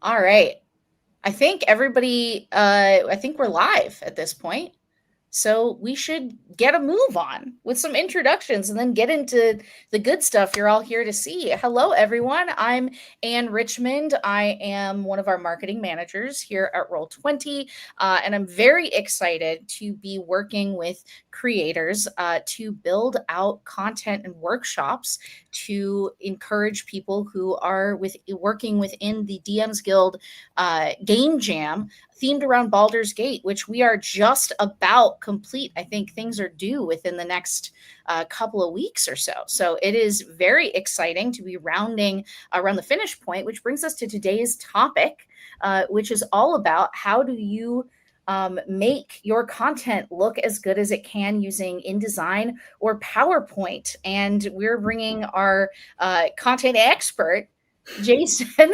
All right. I think everybody, I think we're live at this point. So we should get a move on with some introductions and then get into the good stuff you're all here to see. Hello, everyone. I'm Ann Richmond. I am one of our marketing managers here at Roll20, and I'm very excited to be working with creators to build out content and workshops to encourage people who are working within the DMsGuild game jam themed around Baldur's Gate, which we are just about complete. I think things are due within the next couple of weeks or so. So it is very exciting to be rounding around the finish point, which brings us to today's topic, which is all about how do you make your content look as good as it can using InDesign or PowerPoint. And we're bringing our content expert, Jason,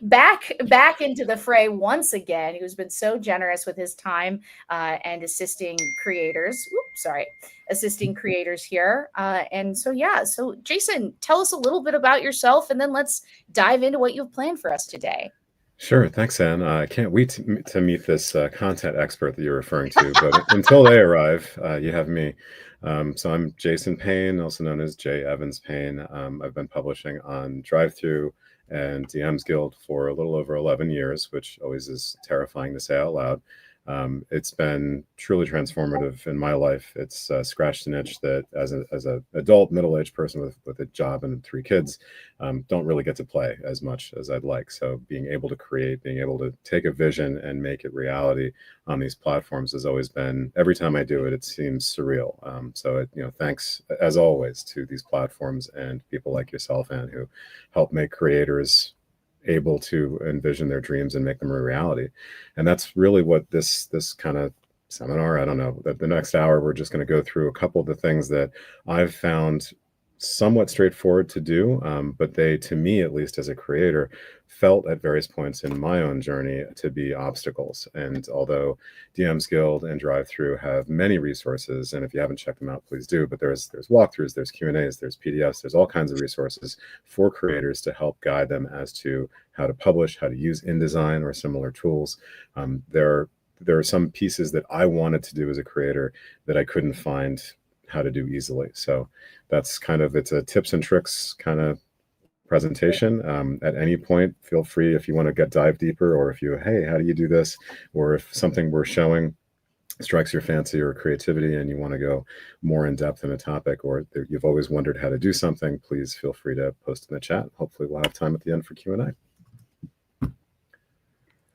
back into the fray once again, who's been so generous with his time and assisting creators. Assisting creators here. And so, yeah, so Jason, tell us a little bit about yourself, and then let's dive into what you've planned for us today. Sure. Thanks, Ann. I can't wait to meet this content expert that you're referring to. But until they arrive, you have me. So I'm Jason Payne, also known as J. Evans Payne. I've been publishing on DriveThru and DMsGuild for a little over 11 years, which always is terrifying to say out loud. It's been truly transformative in my life. It's scratched an itch that as an adult middle-aged person with a job and 3 kids, don't really get to play as much as I'd like. So being able to create, being able to take a vision and make it reality on these platforms has always been, every time I do it, it seems surreal. So thanks as always to these platforms and people like yourself, Anne, who help make creators able to envision their dreams and make them a reality. And that's really what this kind of seminar, I don't know, that the next hour we're just going to go through a couple of the things that I've found somewhat straightforward to do, but they, to me at least as a creator, felt at various points in my own journey to be obstacles. And although DMsGuild and DriveThru have many resources, and if you haven't checked them out, please do, but there's walkthroughs, there's Q&As, there's PDFs, there's all kinds of resources for creators to help guide them as to how to publish, how to use InDesign or similar tools. There are some pieces that I wanted to do as a creator that I couldn't find how to do easily. So that's it's a tips and tricks kind of presentation. At any point, feel free if you want to dive deeper, or if hey, how do you do this? Or if something we're showing strikes your fancy or creativity and you want to go more in depth in a topic, or you've always wondered how to do something, please feel free to post in the chat. Hopefully we'll have time at the end for Q&A.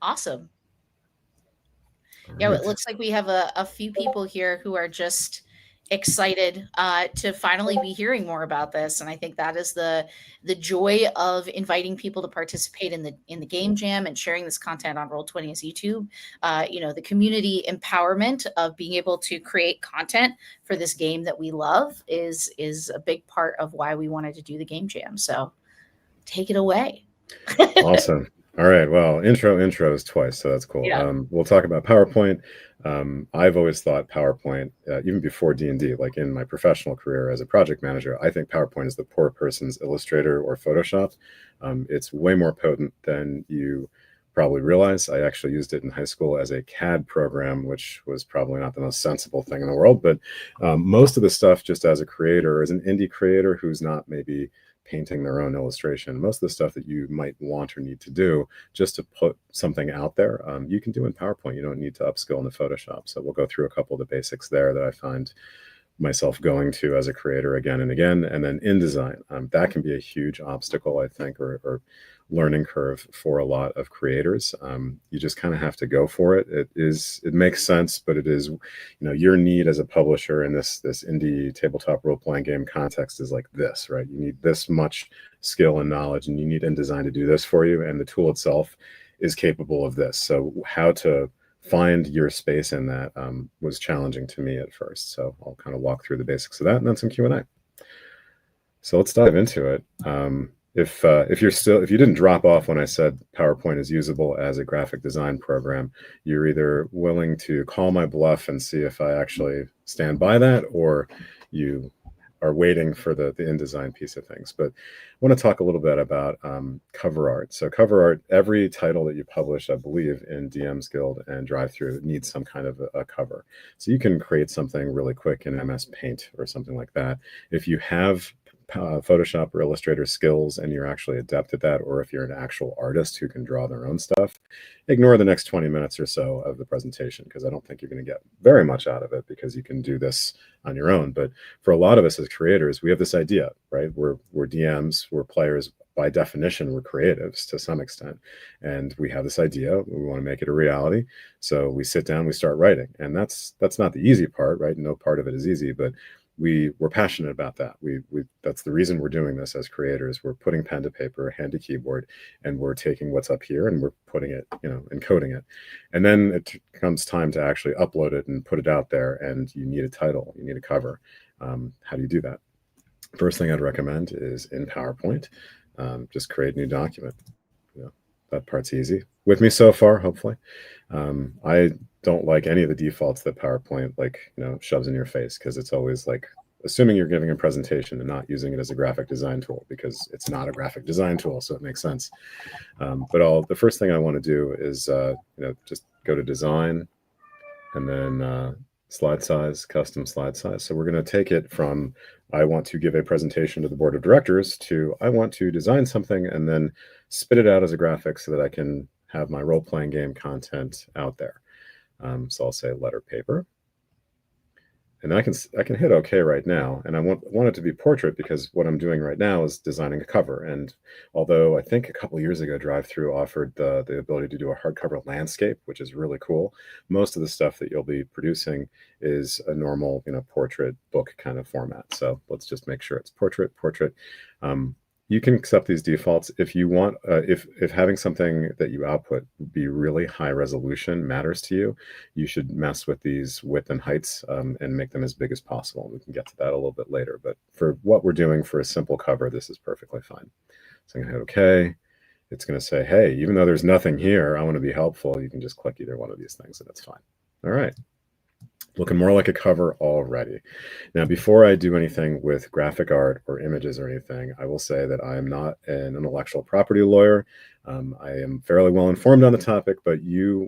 Awesome. Yeah, it looks like we have a few people here who are just excited to finally be hearing more about this, and I think that is the joy of inviting people to participate in the game jam and sharing this content on Roll20's YouTube. The community empowerment of being able to create content for this game that we love is a big part of why we wanted to do the game jam. So take it away. Awesome. All right. Well, intros twice, so that's cool. Yeah. We'll talk about PowerPoint. I've always thought PowerPoint, even before D&D, like in my professional career as a project manager, I think PowerPoint is the poor person's Illustrator or Photoshop. It's way more potent than you probably realize. I actually used it in high school as a CAD program, which was probably not the most sensible thing in the world. But most of the stuff, just as a creator, as an indie creator who's not maybe painting their own illustration, most of the stuff that you might want or need to do just to put something out there, you can do in PowerPoint. You don't need to upskill into Photoshop. So we'll go through a couple of the basics there that I find myself going to as a creator again and again. And then InDesign, that can be a huge obstacle, I think, or learning curve for a lot of creators. You just kind of have to go for it. It makes sense, but it is, your need as a publisher in this indie tabletop role-playing game context is like this, right? You need this much skill and knowledge, and you need InDesign to do this for you, and the tool itself is capable of this. So how to find your space in that was challenging to me at first. So I'll kind of walk through the basics of that and then some Q&A. So let's dive into it. If you didn't drop off when I said PowerPoint is usable as a graphic design program, you're either willing to call my bluff and see if I actually stand by that, or you are waiting for the InDesign piece of things. But I want to talk a little bit about cover art. So cover art, every title that you publish, I believe, in DMsGuild and Drive-Thru needs some kind of a cover. So you can create something really quick in MS Paint or something like that. If you have Photoshop or Illustrator skills and you're actually adept at that, or if you're an actual artist who can draw their own stuff, ignore the next 20 minutes or so of the presentation, because I don't think you're going to get very much out of it, because you can do this on your own. But for a lot of us as creators, we have this idea, right? We're DMs, we're players. By definition, we're creatives to some extent. And we have this idea, we want to make it a reality. So we sit down, we start writing. And that's not the easy part, right? No part of it is easy, but we're passionate about that. That's the reason we're doing this as creators. We're putting pen to paper, hand to keyboard, and we're taking what's up here and we're putting it, encoding it. And then it comes time to actually upload it and put it out there. And you need a title, you need a cover. How do you do that? First thing I'd recommend is in PowerPoint, just create a new document. That part's easy with me so far, hopefully. I don't like any of the defaults that PowerPoint shoves in your face, because it's always like assuming you're giving a presentation and not using it as a graphic design tool, because it's not a graphic design tool, so it makes sense. But the first thing I want to do is just go to design and then slide size, custom slide size. So we're going to take it from I want to give a presentation to the board of directors to I want to design something and then spit it out as a graphic so that I can have my role-playing game content out there. So I'll say letter paper. And I can hit OK right now. And I want it to be portrait, because what I'm doing right now is designing a cover. And although I think a couple of years ago, Drive-Thru offered the ability to do a hardcover landscape, which is really cool, most of the stuff that you'll be producing is a normal, portrait book kind of format. So let's just make sure it's portrait. You can accept these defaults if you want. If having something that you output be really high resolution matters to you, you should mess with these width and heights and make them as big as possible. We can get to that a little bit later. But for what we're doing for a simple cover, this is perfectly fine. So I'm going to hit OK. It's going to say, hey, even though there's nothing here, I want to be helpful. You can just click either one of these things and it's fine. All right. Looking more like a cover already. Now, before I do anything with graphic art or images or anything, I will say that I am not an intellectual property lawyer. I am fairly well informed on the topic, but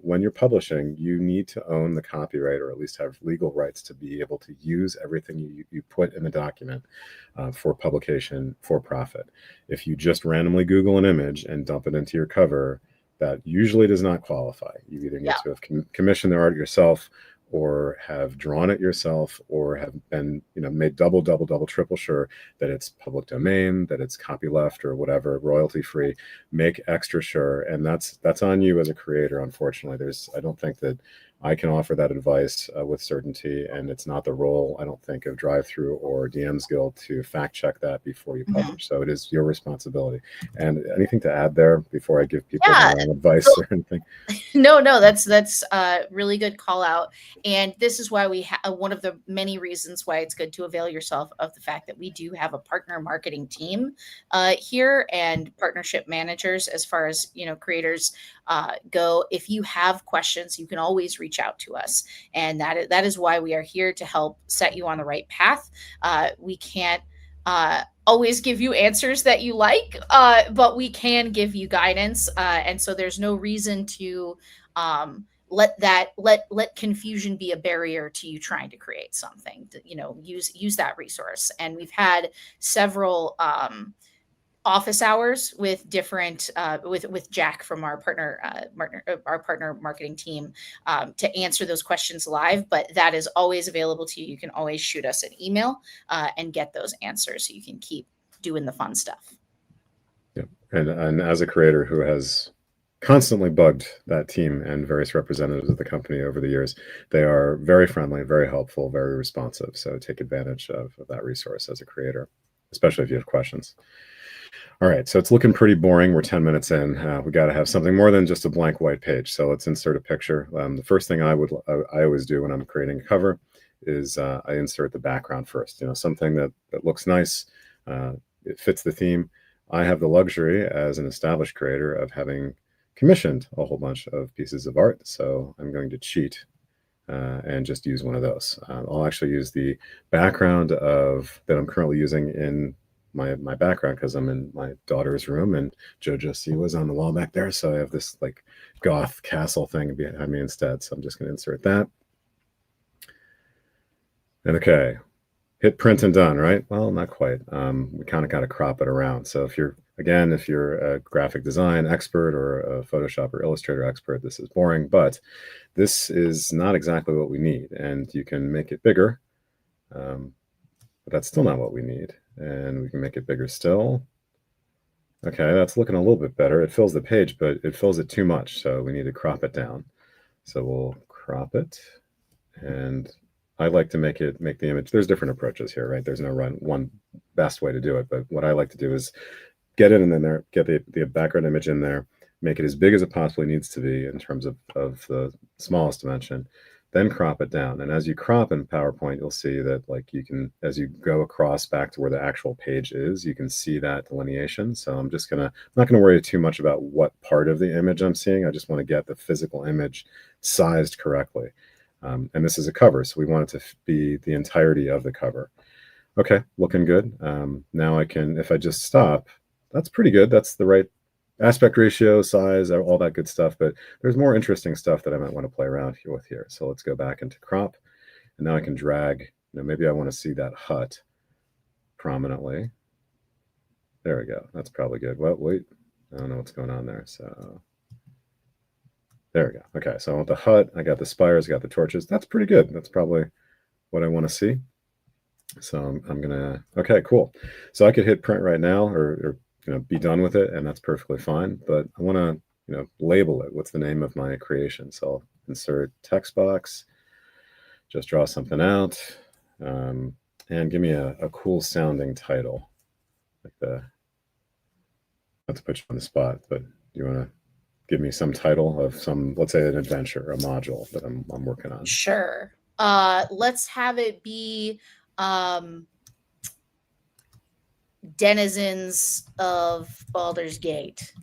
when you're publishing, you need to own the copyright, or at least have legal rights to be able to use everything you put in the document for publication for profit. If you just randomly Google an image and dump it into your cover, that usually does not qualify. You either need to have commissioned the art yourself, or have drawn it yourself, or have been made double, triple sure that it's public domain, that it's copyleft or whatever, royalty free. Make extra sure, and that's on you as a creator. Unfortunately, I don't think that I can offer that advice with certainty, and it's not the role, I don't think, of Drive-Thru or DMsGuild to fact check that before you publish. So it is your responsibility. And anything to add there before I give people my own advice or anything? No, that's really good call out. And this is why we have one of the many reasons why it's good to avail yourself of the fact that we do have a partner marketing team here, and partnership managers as far as creators go. If you have questions, you can always reach out to us, and that is why we are here to help set you on the right path. We can't always give you answers that you like, but we can give you guidance, and so there's no reason to let confusion be a barrier to you trying to create something. Use that resource. And we've had several office hours with different with Jack from our partner marketing team to answer those questions live. But that is always available to you. You can always shoot us an email and get those answers, so you can keep doing the fun stuff. Yeah. And as a creator who has constantly bugged that team and various representatives of the company over the years, they are very friendly, very helpful, very responsive. So take advantage of that resource as a creator, especially if you have questions. All right, so it's looking pretty boring. We're 10 minutes in. We got to have something more than just a blank white page. So let's insert a picture. The first thing I always do when I'm creating a cover is I insert the background first. Something that looks nice. It fits the theme. I have the luxury as an established creator of having commissioned a whole bunch of pieces of art. So I'm going to cheat and just use one of those. I'll actually use the background that I'm currently using in my background because I'm in my daughter's room and JoJo Siwa's on the wall back there. So I have this like goth castle thing behind me instead. So I'm just going to insert that. And okay, hit print and done, right? Well, not quite. We kind of got to crop it around. So if you're a graphic design expert or a Photoshop or Illustrator expert, this is boring, but this is not exactly what we need. And you can make it bigger, but that's still not what we need. And we can make it bigger still. Okay, that's looking a little bit better. It fills the page, but it fills it too much. So we need to crop it down. So we'll crop it. And I like to make the image. There's different approaches here, right? There's no one best way to do it. But what I like to do is get it in there, get the background image in there, make it as big as it possibly needs to be in terms of the smallest dimension, then crop it down. And as you crop in PowerPoint, you'll see that like you can, as you go across back to where the actual page is, you can see that delineation. So I'm not gonna worry too much about what part of the image I'm seeing. I just want to get the physical image sized correctly. And this is a cover, so we want it to be the entirety of the cover. Okay, looking good. Now I can, if I just stop, that's pretty good. That's the right aspect ratio, size, all that good stuff. But there's more interesting stuff that I might want to play around with here. So let's go back into crop. And now I can drag, maybe I want to see that hut prominently. There we go. That's probably good. Well, wait, I don't know what's going on there. So there we go. Okay, so I want the hut. I got the spires, I got the torches. That's pretty good. That's probably what I want to see. So I'm gonna, okay, cool. So I could hit print right now or be done with it, and that's perfectly fine. But I want to, label it. What's the name of my creation? So I'll insert text box, just draw something out, and give me a cool sounding title. Like not to put you on the spot, but you want to give me some title of some, let's say an adventure, a module that I'm working on. Sure. Let's have it be Denizens of Baldur's Gate.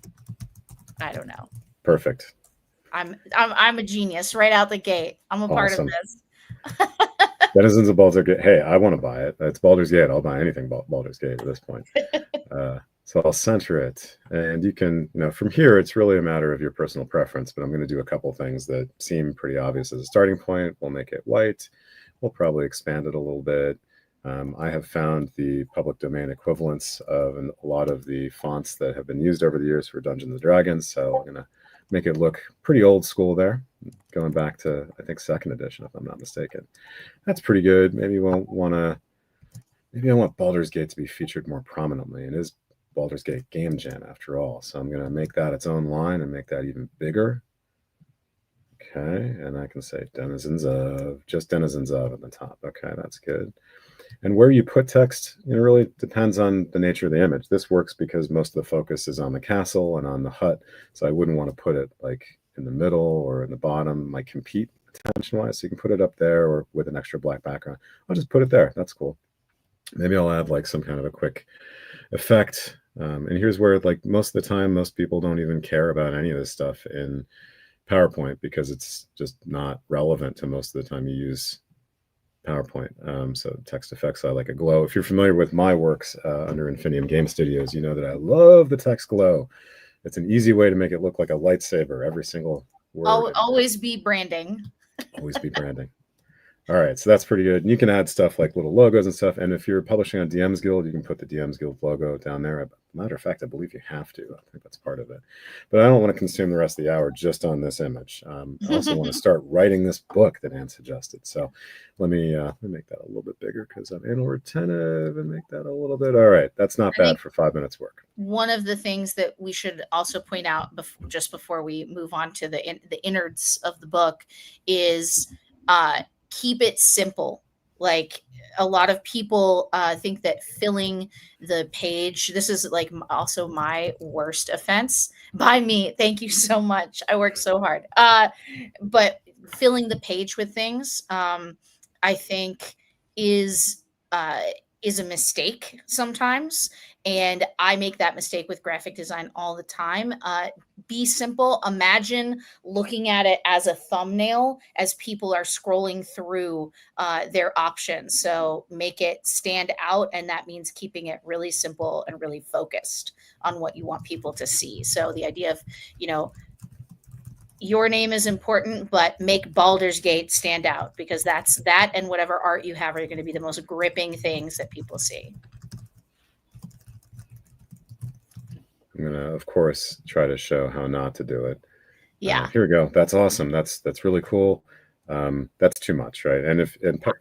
I don't know. Perfect. I'm a genius right out the gate. I'm a part of this. Denizens of Baldur's Gate. Hey, I want to buy it. It's Baldur's Gate. I'll buy anything Baldur's Gate at this point. So I'll center it, and you can, from here, it's really a matter of your personal preference, but I'm going to do a couple things that seem pretty obvious as a starting point. We'll make it white. We'll probably expand it a little bit. I have found the public domain equivalents of a lot of the fonts that have been used over the years for Dungeons and Dragons, so I'm going to make it look pretty old school there, going back to, I think, 2nd edition, if I'm not mistaken. That's pretty good. Maybe I want Baldur's Gate to be featured more prominently. It is Baldur's Gate Game Jam after all. So I'm going to make that its own line and make that even bigger. Okay, and I can say Denizens of at the top. Okay, that's good. And where you put text, it really depends on the nature of the image. This works because most of the focus is on the castle and on the hut. So I wouldn't want to put it like in the middle or in the bottom, might compete attention-wise. So you can put it up there or with an extra black background. I'll just put it there. That's cool. Maybe I'll add like some kind of a quick effect. And here's where, like, most of the time, most people don't even care about any of this stuff in PowerPoint because it's just not relevant to most of the time you use PowerPoint. So text effects, I like a glow. If you're familiar with my works under Infinium Game Studios, you know that I love the text glow. It's an easy way to make it look like a lightsaber. Every single word. Always be branding. Always be branding. All right, so that's pretty good. And you can add stuff like little logos and stuff. And if you're publishing on DMsGuild, you can put the DMsGuild logo down there. Matter of fact, I believe you have to. I think that's part of it. But I don't want to consume the rest of the hour just on this image. I also want to start writing this book that Anne suggested. So let me make that a little bit bigger because I'm anal retentive and make that a little bit. All right, that's not bad for 5 minutes work. One of the things that we should also point out just before we move on to the innards of the book is keep it simple. Like, a lot of people think that filling the page, this is like also my worst offense by me. Thank you so much. I work so hard. But filling the page with things, I think is is a mistake sometimes. And I make that mistake with graphic design all the time. Be simple. Imagine looking at it as a thumbnail as people are scrolling through their options. So make it stand out. And that means keeping it really simple and really focused on what you want people to see. So the idea of, your name is important, but make Baldur's Gate stand out, because that and whatever art you have are going to be the most gripping things that people see. I'm going to, of course, try to show how not to do it. Yeah. Here we go. That's awesome. That's really cool. That's too much, right? And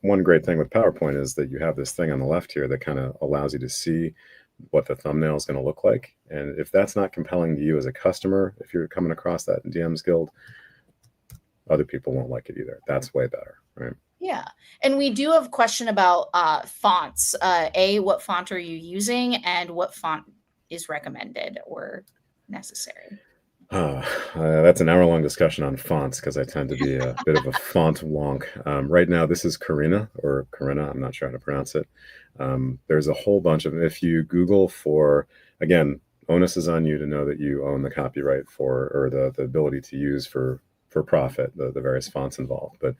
one great thing with PowerPoint is that you have this thing on the left here that kind of allows you to see what the thumbnail is going to look like. And if that's not compelling to you as a customer, if you're coming across that in DMsGuild, other people won't like it either. That's way better, right? Yeah. And we do have a question about fonts. What font are you using, and what font is recommended or necessary? That's an hour-long discussion on fonts, because I tend to be a bit of a font wonk. Right now, this is Corinna, I'm not sure how to pronounce it. There's a whole bunch of, if you Google for, again, onus is on you to know that you own the copyright for, or the ability to use for profit, the various fonts involved. But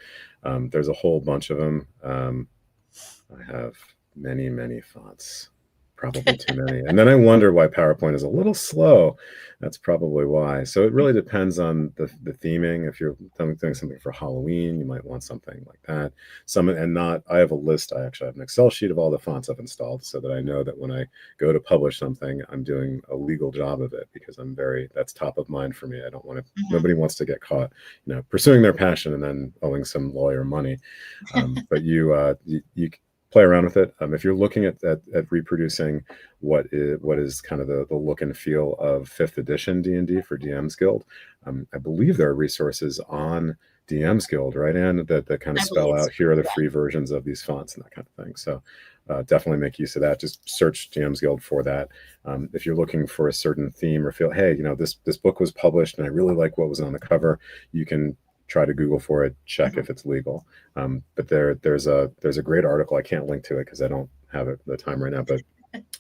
there's a whole bunch of them. I have many fonts. Probably too many. And then I wonder why PowerPoint is a little slow. That's probably why. So it really depends on the theming. If you're doing something for Halloween, you might want something like that. I have a list. I actually have an Excel sheet of all the fonts I've installed, so that I know that when I go to publish something, I'm doing a legal job of it, because that's top of mind for me. I don't want to, nobody wants to get caught, pursuing their passion and then owing some lawyer money. But you play around with it. If you're looking at reproducing what is kind of the look and feel of 5th edition D&D for DMsGuild, I believe there are resources on DMsGuild, right, Anne, that kind of spell out, here are the free versions of these fonts and that kind of thing. So definitely make use of that. Just search DMsGuild for that. If you're looking for a certain theme or feel, hey, this book was published and I really like what was on the cover, you can try to Google for it, check if it's legal. But there's a great article. I can't link to it because I don't have the time right now, but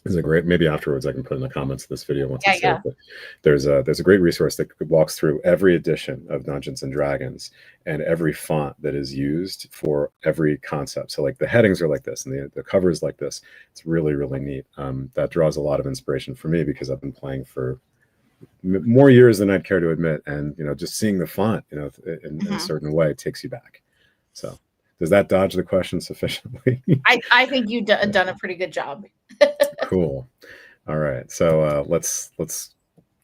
there's a great, maybe afterwards I can put in the comments of this video once it's saved. But there's a great resource that walks through every edition of Dungeons and Dragons and every font that is used for every concept. So like the headings are like this and the cover is like this. It's really, really neat. That draws a lot of inspiration for me, because I've been playing for more years than I'd care to admit, and just seeing the font in a certain way takes you back. So does that dodge the question sufficiently? I think you've done a pretty good job. Cool. All right, so let's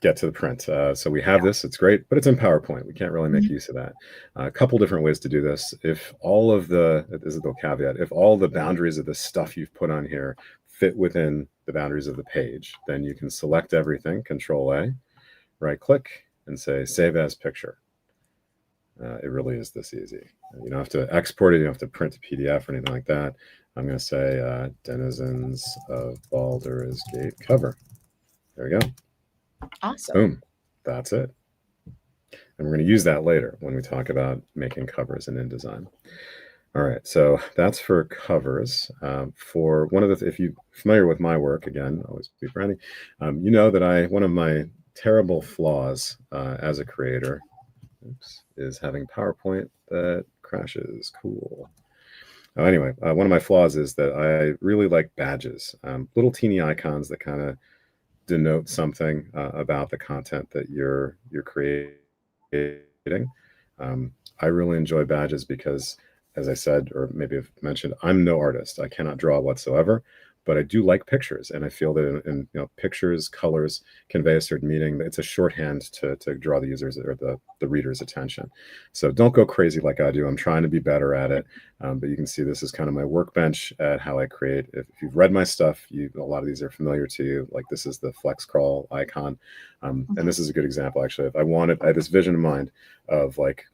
get to the print. So we have this, it's great, but it's in PowerPoint. We can't really make use of that. A couple different ways to do this. If all of this is a little caveat, if all the boundaries of the stuff you've put on here fit within the boundaries of the page, then you can select everything, Control A, right click, and say Save as Picture. It really is this easy. You don't have to export it, you don't have to print a PDF or anything like that. I'm going to say Denizens of Baldur's Gate cover. There we go. Awesome. Boom. That's it. And we're going to use that later when we talk about making covers in InDesign. All right, so that's for covers. For one of the, if you're familiar with my work, again, always be branding, you know that one of my terrible flaws as a creator, is having PowerPoint that crashes. Cool. Anyway, one of my flaws is that I really like badges, little teeny icons that kind of denote something about the content that you're creating. I really enjoy badges because, as I said, or maybe I've mentioned, I'm no artist. I cannot draw whatsoever, but I do like pictures, and I feel that in pictures, colors convey a certain meaning. It's a shorthand to draw the user's or the reader's attention. So don't go crazy like I do. I'm trying to be better at it, but you can see this is kind of my workbench at how I create. If you've read my stuff, a lot of these are familiar to you. Like this is the flex crawl icon, and this is a good example actually. If I had this vision in mind of like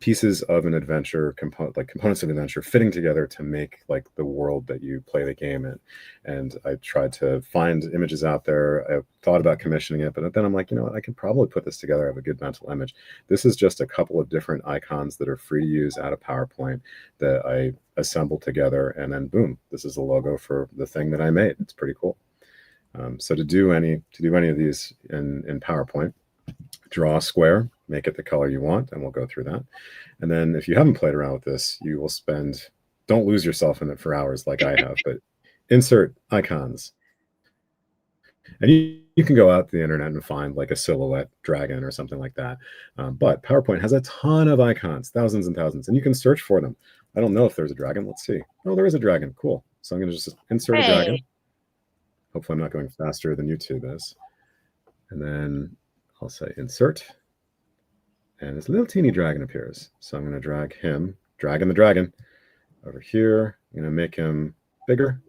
pieces of an adventure, components of an adventure fitting together to make like the world that you play the game in. And I tried to find images out there. I thought about commissioning it, but then I'm like, you know what, I can probably put this together. I have a good mental image. This is just a couple of different icons that are free to use out of PowerPoint that I assembled together, and then boom, this is the logo for the thing that I made. It's pretty cool. So to do any of these in PowerPoint, draw a square, make it the color you want, and we'll go through that. And then if you haven't played around with this, you will don't lose yourself in it for hours like I have, but insert icons. And you can go out to the internet and find like a silhouette dragon or something like that. But PowerPoint has a ton of icons, thousands and thousands, and you can search for them. I don't know if there's a dragon. Let's see. Oh, there is a dragon. Cool. So I'm going to just insert a dragon. Hopefully I'm not going faster than YouTube is. And then I'll say insert. And this little teeny dragon appears. So I'm going to drag the dragon over here. I'm going to make him bigger.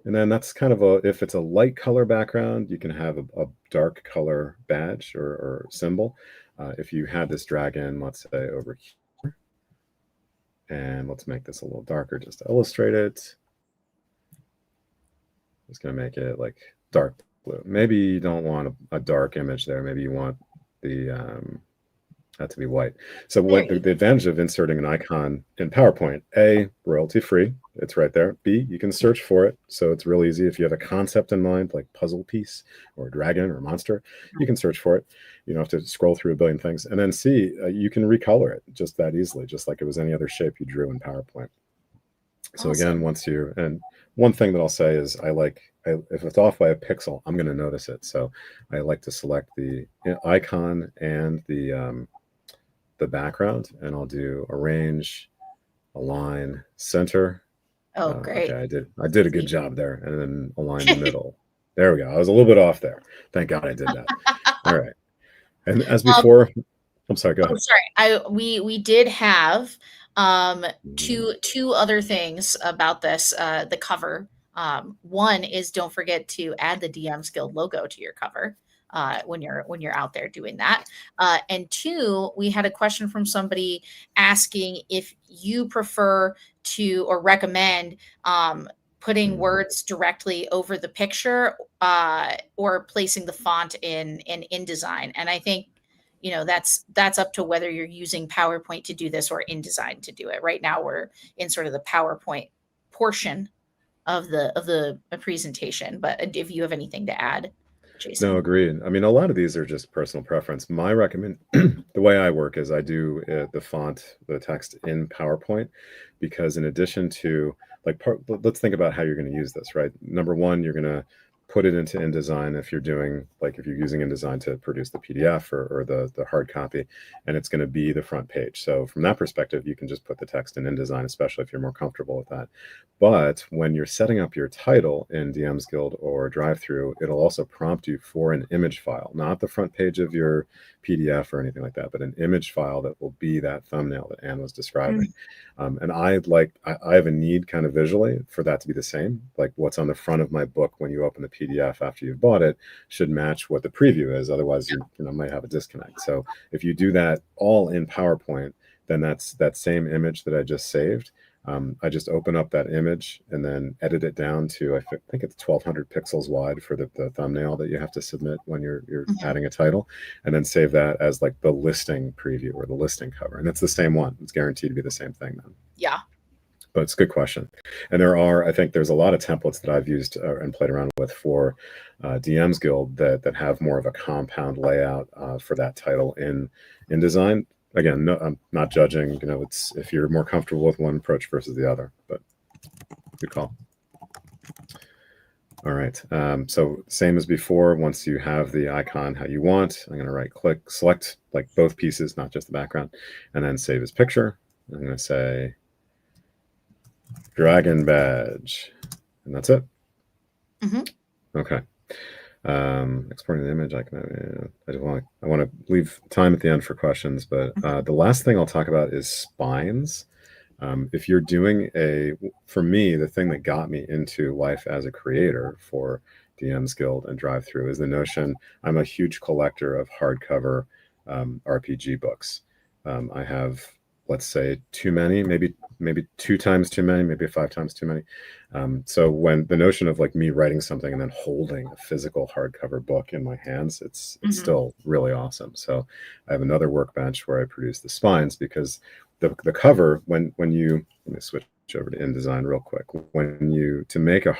And then that's kind of if it's a light color background, you can have a dark color badge or symbol. If you had this dragon, let's say over here, and let's make this a little darker just to illustrate it. Just going to make it like dark blue. Maybe you don't want a dark image there. Maybe you want that to be white. So what the advantage of inserting an icon in PowerPoint, A, royalty free, it's right there. B, you can search for it. So it's real easy. If you have a concept in mind, like puzzle piece or a dragon or a monster, you can search for it. You don't have to scroll through a billion things. And then C, you can recolor it just that easily, just like it was any other shape you drew in PowerPoint. So again, and one thing that I'll say is if it's off by a pixel, I'm going to notice it. So I like to select the icon and the background, and I'll do arrange, align, center. Oh, great. Okay, I did a good job there. And then align the middle. There we go. I was a little bit off there. Thank God I did that. All right. And as before, I'm sorry, go ahead. Sorry. We did have two other things about this, the cover. One is don't forget to add the DMsGuild logo to your cover when you're out there doing that. And two, we had a question from somebody asking if you prefer to or recommend putting words directly over the picture or placing the font in InDesign. And I think that's up to whether you're using PowerPoint to do this or InDesign to do it. Right now we're in sort of the PowerPoint portion of the presentation, but if you have anything to add, Jason. No, agreed. I mean, a lot of these are just personal preference. The way I work is I do the text in PowerPoint, because in addition to let's think about how you're going to use this, right? Number one, you're going to put it into InDesign if you're using InDesign to produce the PDF or the hard copy, and it's going to be the front page. So from that perspective, you can just put the text in InDesign, especially if you're more comfortable with that. But when you're setting up your title in DMsGuild or DriveThru, it'll also prompt you for an image file, not the front page of your PDF or anything like that, but an image file that will be that thumbnail that Anne was describing. And I have a need kind of visually for that to be the same. Like what's on the front of my book when you open the PDF after you've bought it should match what the preview is. Otherwise, you might have a disconnect. So if you do that all in PowerPoint, then that's that same image that I just saved. I just open up that image and then edit it down to, I think it's 1200 pixels wide for the thumbnail that you have to submit when you're adding a title, and then save that as like the listing preview or the listing cover. And it's the same one. It's guaranteed to be the same thing then. Yeah. But it's a good question. And I think there's a lot of templates that I've used and played around with for DMsGuild that have more of a compound layout for that title in InDesign. Again, no, I'm not judging. It's if you're more comfortable with one approach versus the other. But good call. All right. So same as before. Once you have the icon how you want, I'm going to right-click, select like both pieces, not just the background, and then save as picture. I'm going to say dragon badge, and that's it. Okay. Exporting the image, I want to leave time at the end for questions, but the last thing I'll talk about is spines. If you're doing for me, the thing that got me into life as a creator for DMsGuild and DriveThru is the notion. I'm a huge collector of hardcover RPG books. I have let's say too many, maybe 2 times too many, maybe 5 times too many. So when the notion of like me writing something and then holding a physical hardcover book in my hands, it's still really awesome. So I have another workbench where I produce the spines, because the cover, when you, let me switch over to InDesign real quick. To make a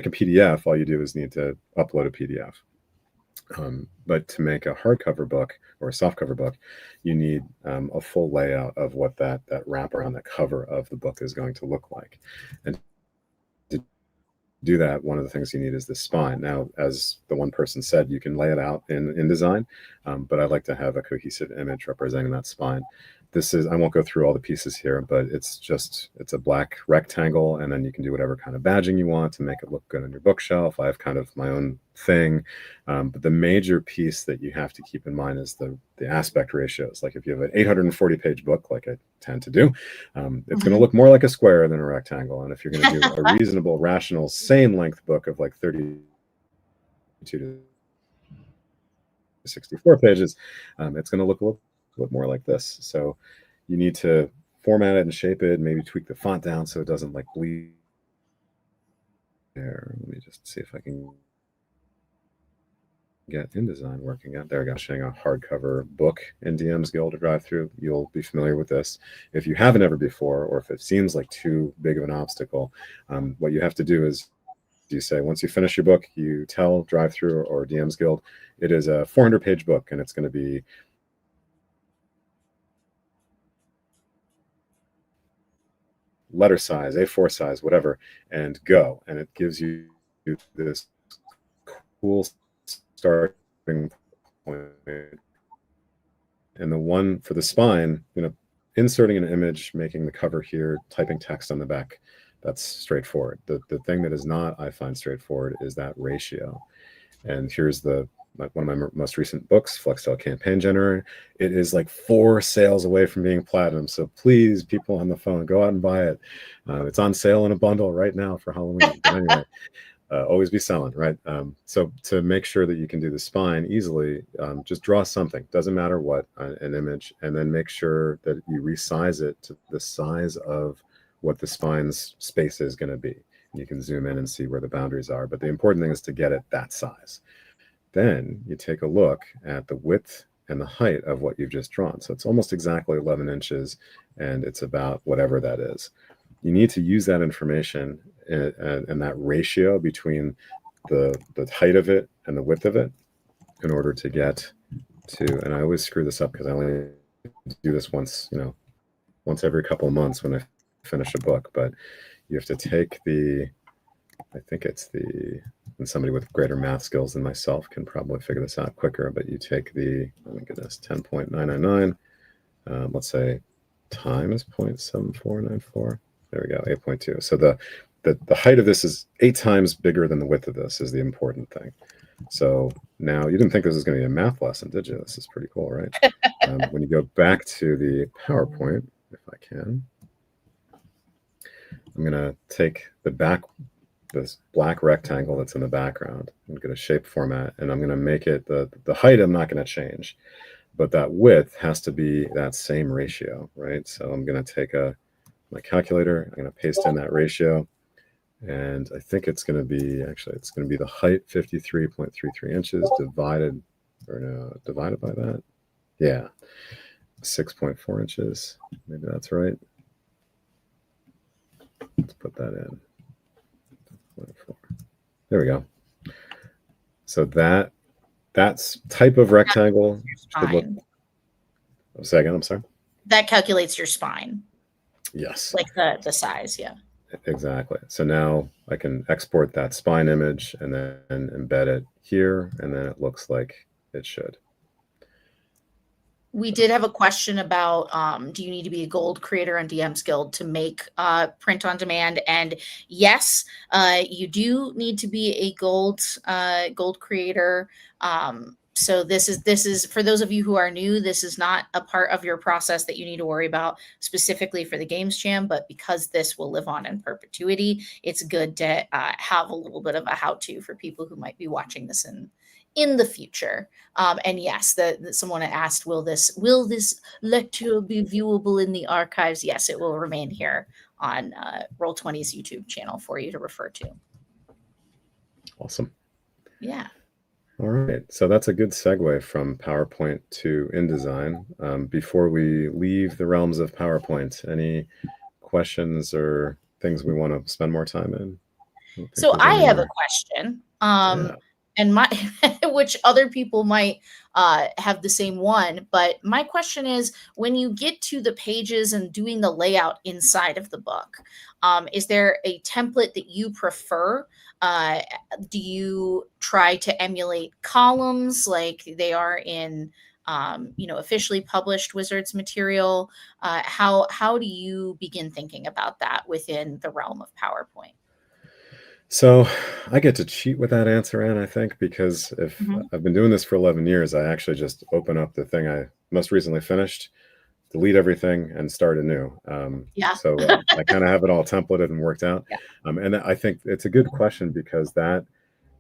PDF, all you do is need to upload a PDF. But to make a hardcover book or a softcover book, you need a full layout of what that wrapper on the cover of the book is going to look like. And to do that, one of the things you need is the spine. Now, as the one person said, you can lay it out in InDesign, but I like to have a cohesive image representing that spine. I won't go through all the pieces here, but it's a black rectangle, and then you can do whatever kind of badging you want to make it look good on your bookshelf. I have kind of my own thing, but the major piece that you have to keep in mind is the aspect ratios. Like if you have an 840-page book, like I tend to do, it's going to look more like a square than a rectangle. And if you're going to do a reasonable, rational, sane length book of like 32 to 64 pages, it's going to look a little more like this. So you need to format it and shape it, maybe tweak the font down so it doesn't like bleed there. Let me just see if I can get InDesign working out. There we go, showing a hardcover book in DMsGuild to drive through. You'll be familiar with this. If you haven't ever before, or if it seems like too big of an obstacle, what you have to do is you say, once you finish your book, you tell drive-through or DMsGuild it is a 400-page book, and it's going to be letter size, A4 size, whatever, and go. And it gives you this cool starting point. And the one for the spine, inserting an image, making the cover here, typing text on the back, that's straightforward. The thing that is not, I find, straightforward is that ratio. And here's one of my most recent books, Flexstyle Campaign Generator. It is like 4 sales away from being platinum. So please, people on the phone, go out and buy it. It's on sale in a bundle right now for Halloween. But anyway, always be selling, right? So to make sure that you can do the spine easily, just draw something, doesn't matter what, an image, and then make sure that you resize it to the size of what the spine's space is going to be. You can zoom in and see where the boundaries are, but the important thing is to get it that size. Then you take a look at the width and the height of what you've just drawn. So it's almost exactly 11 inches, and it's about whatever that is. You need to use that information and that ratio between the height of it and the width of it in order to get to, and I always screw this up because I only do this once every couple of months when I finish a book, but you have to take and somebody with greater math skills than myself can probably figure this out quicker, but you take oh my goodness, 10.999, let's say times 0.7494. There we go, 8.2. So the height of this is 8 times bigger than the width of this is the important thing. So now, you didn't think this was going to be a math lesson, did you? This is pretty cool, right? When you go back to the PowerPoint, if I can, I'm going to take this black rectangle that's in the background. I'm going to shape format, and I'm going to make it the height I'm not going to change, but that width has to be that same ratio, right? So I'm going to take my calculator, I'm going to paste in that ratio, and I think it's going to be the height 53.33 inches divided by that. Yeah, 6.4 inches. Maybe that's right. Let's put that in. There we go. So that's type of rectangle should look. Say again, I'm sorry. That calculates your spine. Yes. Like the size, yeah. Exactly. So now I can export that spine image and then embed it here, and then it looks like it should. We did have a question about, do you need to be a gold creator on DMsGuild to make print on demand? And yes, you do need to be a gold creator. So this is for those of you who are new, this is not a part of your process that you need to worry about specifically for the Games Jam, but because this will live on in perpetuity, it's good to have a little bit of a how-to for people who might be watching this in in the future. And yes, someone asked, will this lecture be viewable in the archives? Yes, it will remain here on Roll20's YouTube channel for you to refer to. Awesome. Yeah. All right, so that's a good segue from PowerPoint to InDesign. Before we leave the realms of PowerPoint, any questions or things we want to spend more time in? So I have a question, Yeah. and my which other people might have the same one, but my question is, when you get to the pages and doing the layout inside of the book, is there a template that you prefer? Uh, do you try to emulate columns like they are in officially published Wizards material? How do you begin thinking about that within the realm of PowerPoint? So I get to cheat with that answer, Anne, I think, because if Mhm. I've been doing this for 11 years, I actually just open up the thing I most recently finished, delete everything, and start anew. Yeah. So I kind of have it all templated and worked out. Yeah. And I think it's a good question because that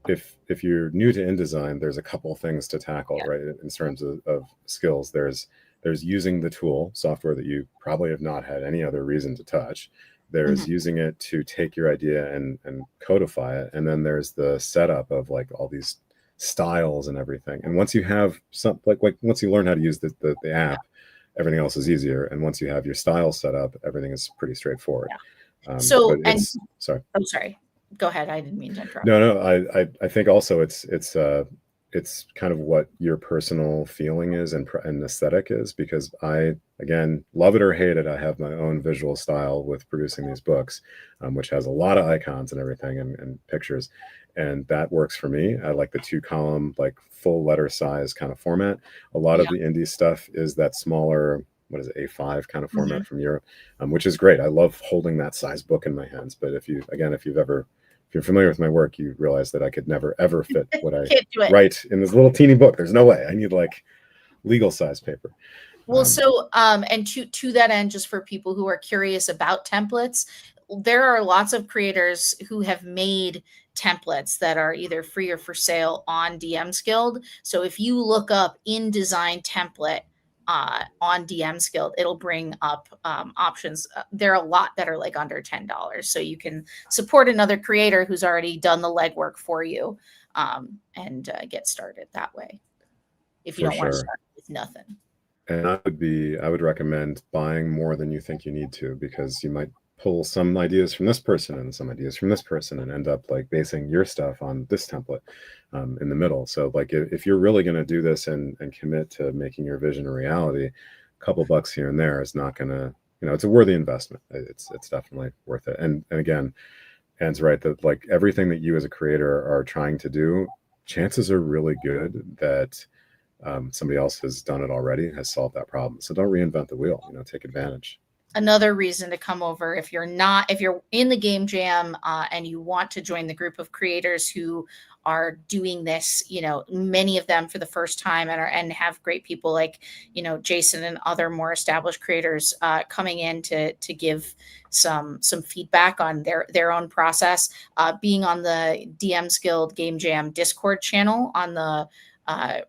if you're new to InDesign, there's a couple of things to tackle, Yeah. right? In terms of skills, there's using the tool software that you probably have not had any other reason to touch. There's Mhm. using it to take your idea and codify it, and then there's the setup of like all these styles and everything. And once you have some like once you learn how to use the Yeah. app, everything else is easier. And once you have your style set up, everything is pretty straightforward. Yeah. But So, and it's sorry. oh, sorry. Go ahead. I didn't mean to interrupt. No, no, I think also it's kind of what your personal feeling is and aesthetic is, because I, again, love it or hate it, I have my own visual style with producing these books, which has a lot of icons and everything and pictures, and that works for me. I like the 2-column, like full letter size kind of format. A lot of Yeah. the indie stuff is that smaller, what is it, A5 kind of Mhm. format from Europe, which is great. I love holding that size book in my hands. But if you're familiar with my work, you realize that I could never ever fit what I Can't do it. write in this little teeny book. There's no way. I need like legal size paper. Well, so, and to that end, just for people who are curious about templates, there are lots of creators who have made templates that are either free or for sale on DMsGuild. So if you look up InDesign template on DMsGuild, it'll bring up options. There are a lot that are like under $10, so you can support another creator who's already done the legwork for you, and get started that way. If you For don't want to sure. start with nothing. And I would recommend buying more than you think you need to, because you might pull some ideas from this person and some ideas from this person and end up like basing your stuff on this template in the middle. So like if you're really going to do this and commit to making your vision a reality, a couple bucks here and there is not going to, it's a worthy investment. It's definitely worth it. And again, Anne's right that like everything that you as a creator are trying to do, chances are really good that somebody else has done it already, has solved that problem. So don't reinvent the wheel. Take advantage. Another reason to come over if you're in the game jam, and you want to join the group of creators who are doing this, many of them for the first time, and have great people like Jason and other more established creators coming in to give some feedback on their own process. Being on the DMsGuild Game Jam Discord channel on the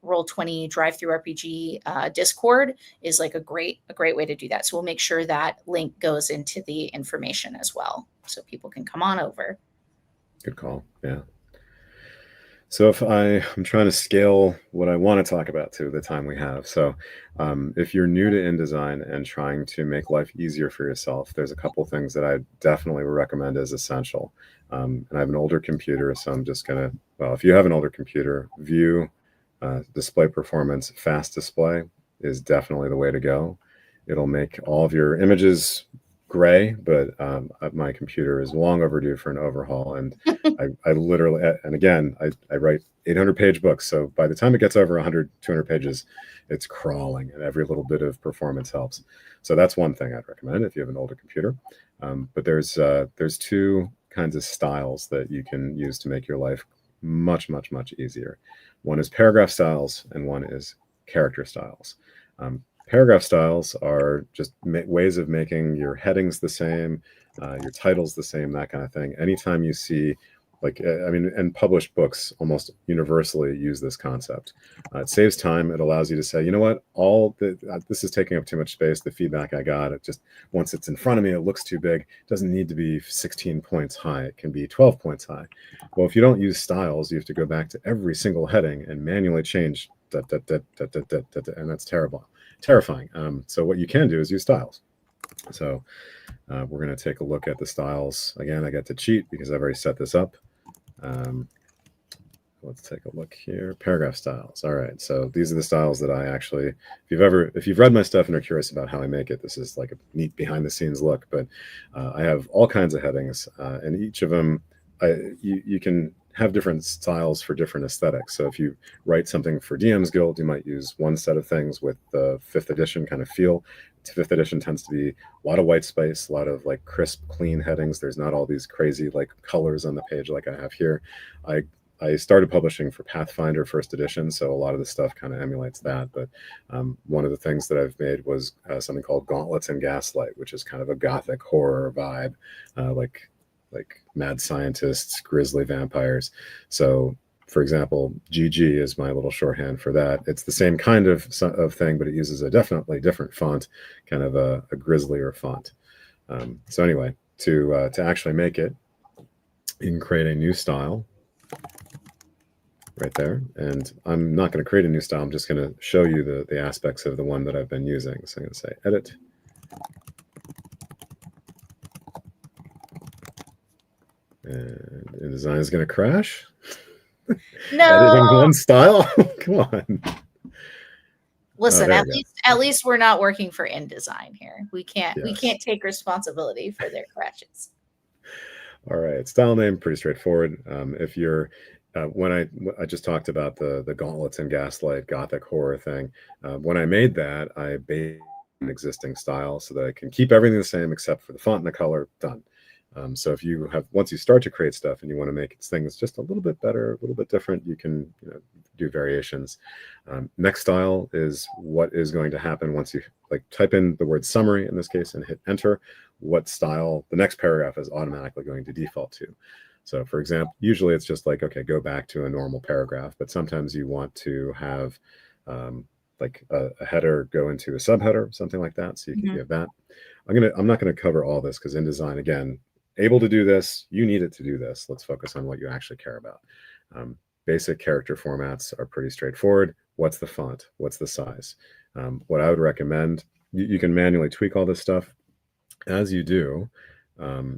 Roll20 Drive Through RPG Discord is like a great way to do that. So we'll make sure that link goes into the information as well, so people can come on over. Good call. Yeah. So if I'm trying to scale what I want to talk about to the time we have. So if you're new to InDesign and trying to make life easier for yourself, there's a couple things that I definitely would recommend as essential. And I have an older computer, so I'm just gonna, well, if you have an older computer, view, display performance, fast display is definitely the way to go. It'll make all of your images gray, but my computer is long overdue for an overhaul. And I literally, and again, I write 800-page books. So by the time it gets over 100, 200 pages, it's crawling, and every little bit of performance helps. So that's one thing I'd recommend if you have an older computer. But there's two kinds of styles that you can use to make your life much, much, much easier. One is paragraph styles, and one is character styles. Paragraph styles are just ways of making your headings the same, your titles the same, that kind of thing. Anytime you see Like, I mean, and published books almost universally use this concept. It saves time. It allows you to say, you know what, this is taking up too much space. The feedback I got, it just, once it's in front of me, it looks too big. It doesn't need to be 16 points high. It can be 12 points high. Well, if you don't use styles, you have to go back to every single heading and manually change, and that's terrifying. So what you can do is use styles. So we're going to take a look at the styles. Again, I got to cheat because I've already set this up. Let's take a look here. Paragraph styles. All right. So these are the styles that I actually, if you've read my stuff and are curious about how I make it, this is like a neat behind the scenes look. But I have all kinds of headings, and each of them, you can have different styles for different aesthetics. So if you write something for DMsGuild, you might use one set of things with the 5th edition kind of feel. 5th edition tends to be a lot of white space, a lot of like crisp, clean headings. There's not all these crazy like colors on the page like I have here. I started publishing for Pathfinder 1st edition, so a lot of the stuff kind of emulates that. But one of the things that I've made was something called Gauntlets and Gaslight, which is kind of a gothic horror vibe, like mad scientists, grisly vampires. So, for example, GG is my little shorthand for that. It's the same kind of thing, but it uses a definitely different font, kind of a grislier font. So anyway, to actually make it, you can create a new style right there. And I'm not going to create a new style. I'm just going to show you the aspects of the one that I've been using. So I'm going to say edit. And InDesign is going to crash. No. Editing one style. Come on. Listen, at least we're not working for InDesign here. We can't take responsibility for their crashes. All right, style name, pretty straightforward. If you're when I just talked about the Gauntlets and Gaslight gothic horror thing, when I made that, I based an existing style so that I can keep everything the same except for the font and the color. Done. So if you once you start to create stuff and you want to make things just a little bit better, a little bit different, you can do variations. Next style is what is going to happen once you type in the word summary in this case and hit enter. What style the next paragraph is automatically going to default to. So for example, usually it's just like, okay, go back to a normal paragraph, but sometimes you want to have like a header go into a subheader, something like that. So you can give that. I'm not going to cover all this because InDesign, again, able to do this, you need it to do this. Let's focus on what you actually care about. Basic character formats are pretty straightforward. What's the font? What's the size? What I would recommend, you can manually tweak all this stuff. As you do,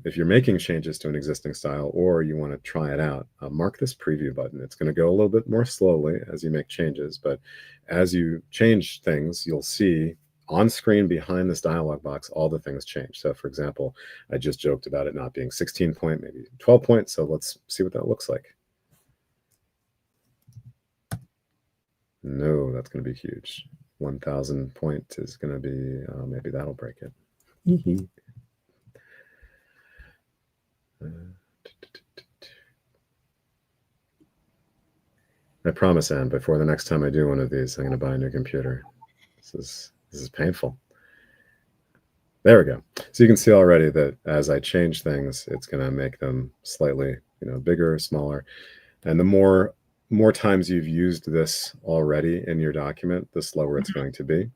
if you're making changes to an existing style or you want to try it out, mark this preview button. It's going to go a little bit more slowly as you make changes, but as you change things, you'll see on screen behind this dialog box, all the things change. So for example, I just joked about it not being 16 point, maybe 12 point. So let's see what that looks like. No, that's going to be huge. 1000 point is going to be, maybe that'll break it. I promise, Anne, before the next time I do one of these, I'm going to buy a new computer. This is painful. There we go. So you can see already that as I change things, it's going to make them slightly, bigger, smaller. And the more times you've used this already in your document, the slower it's going to be.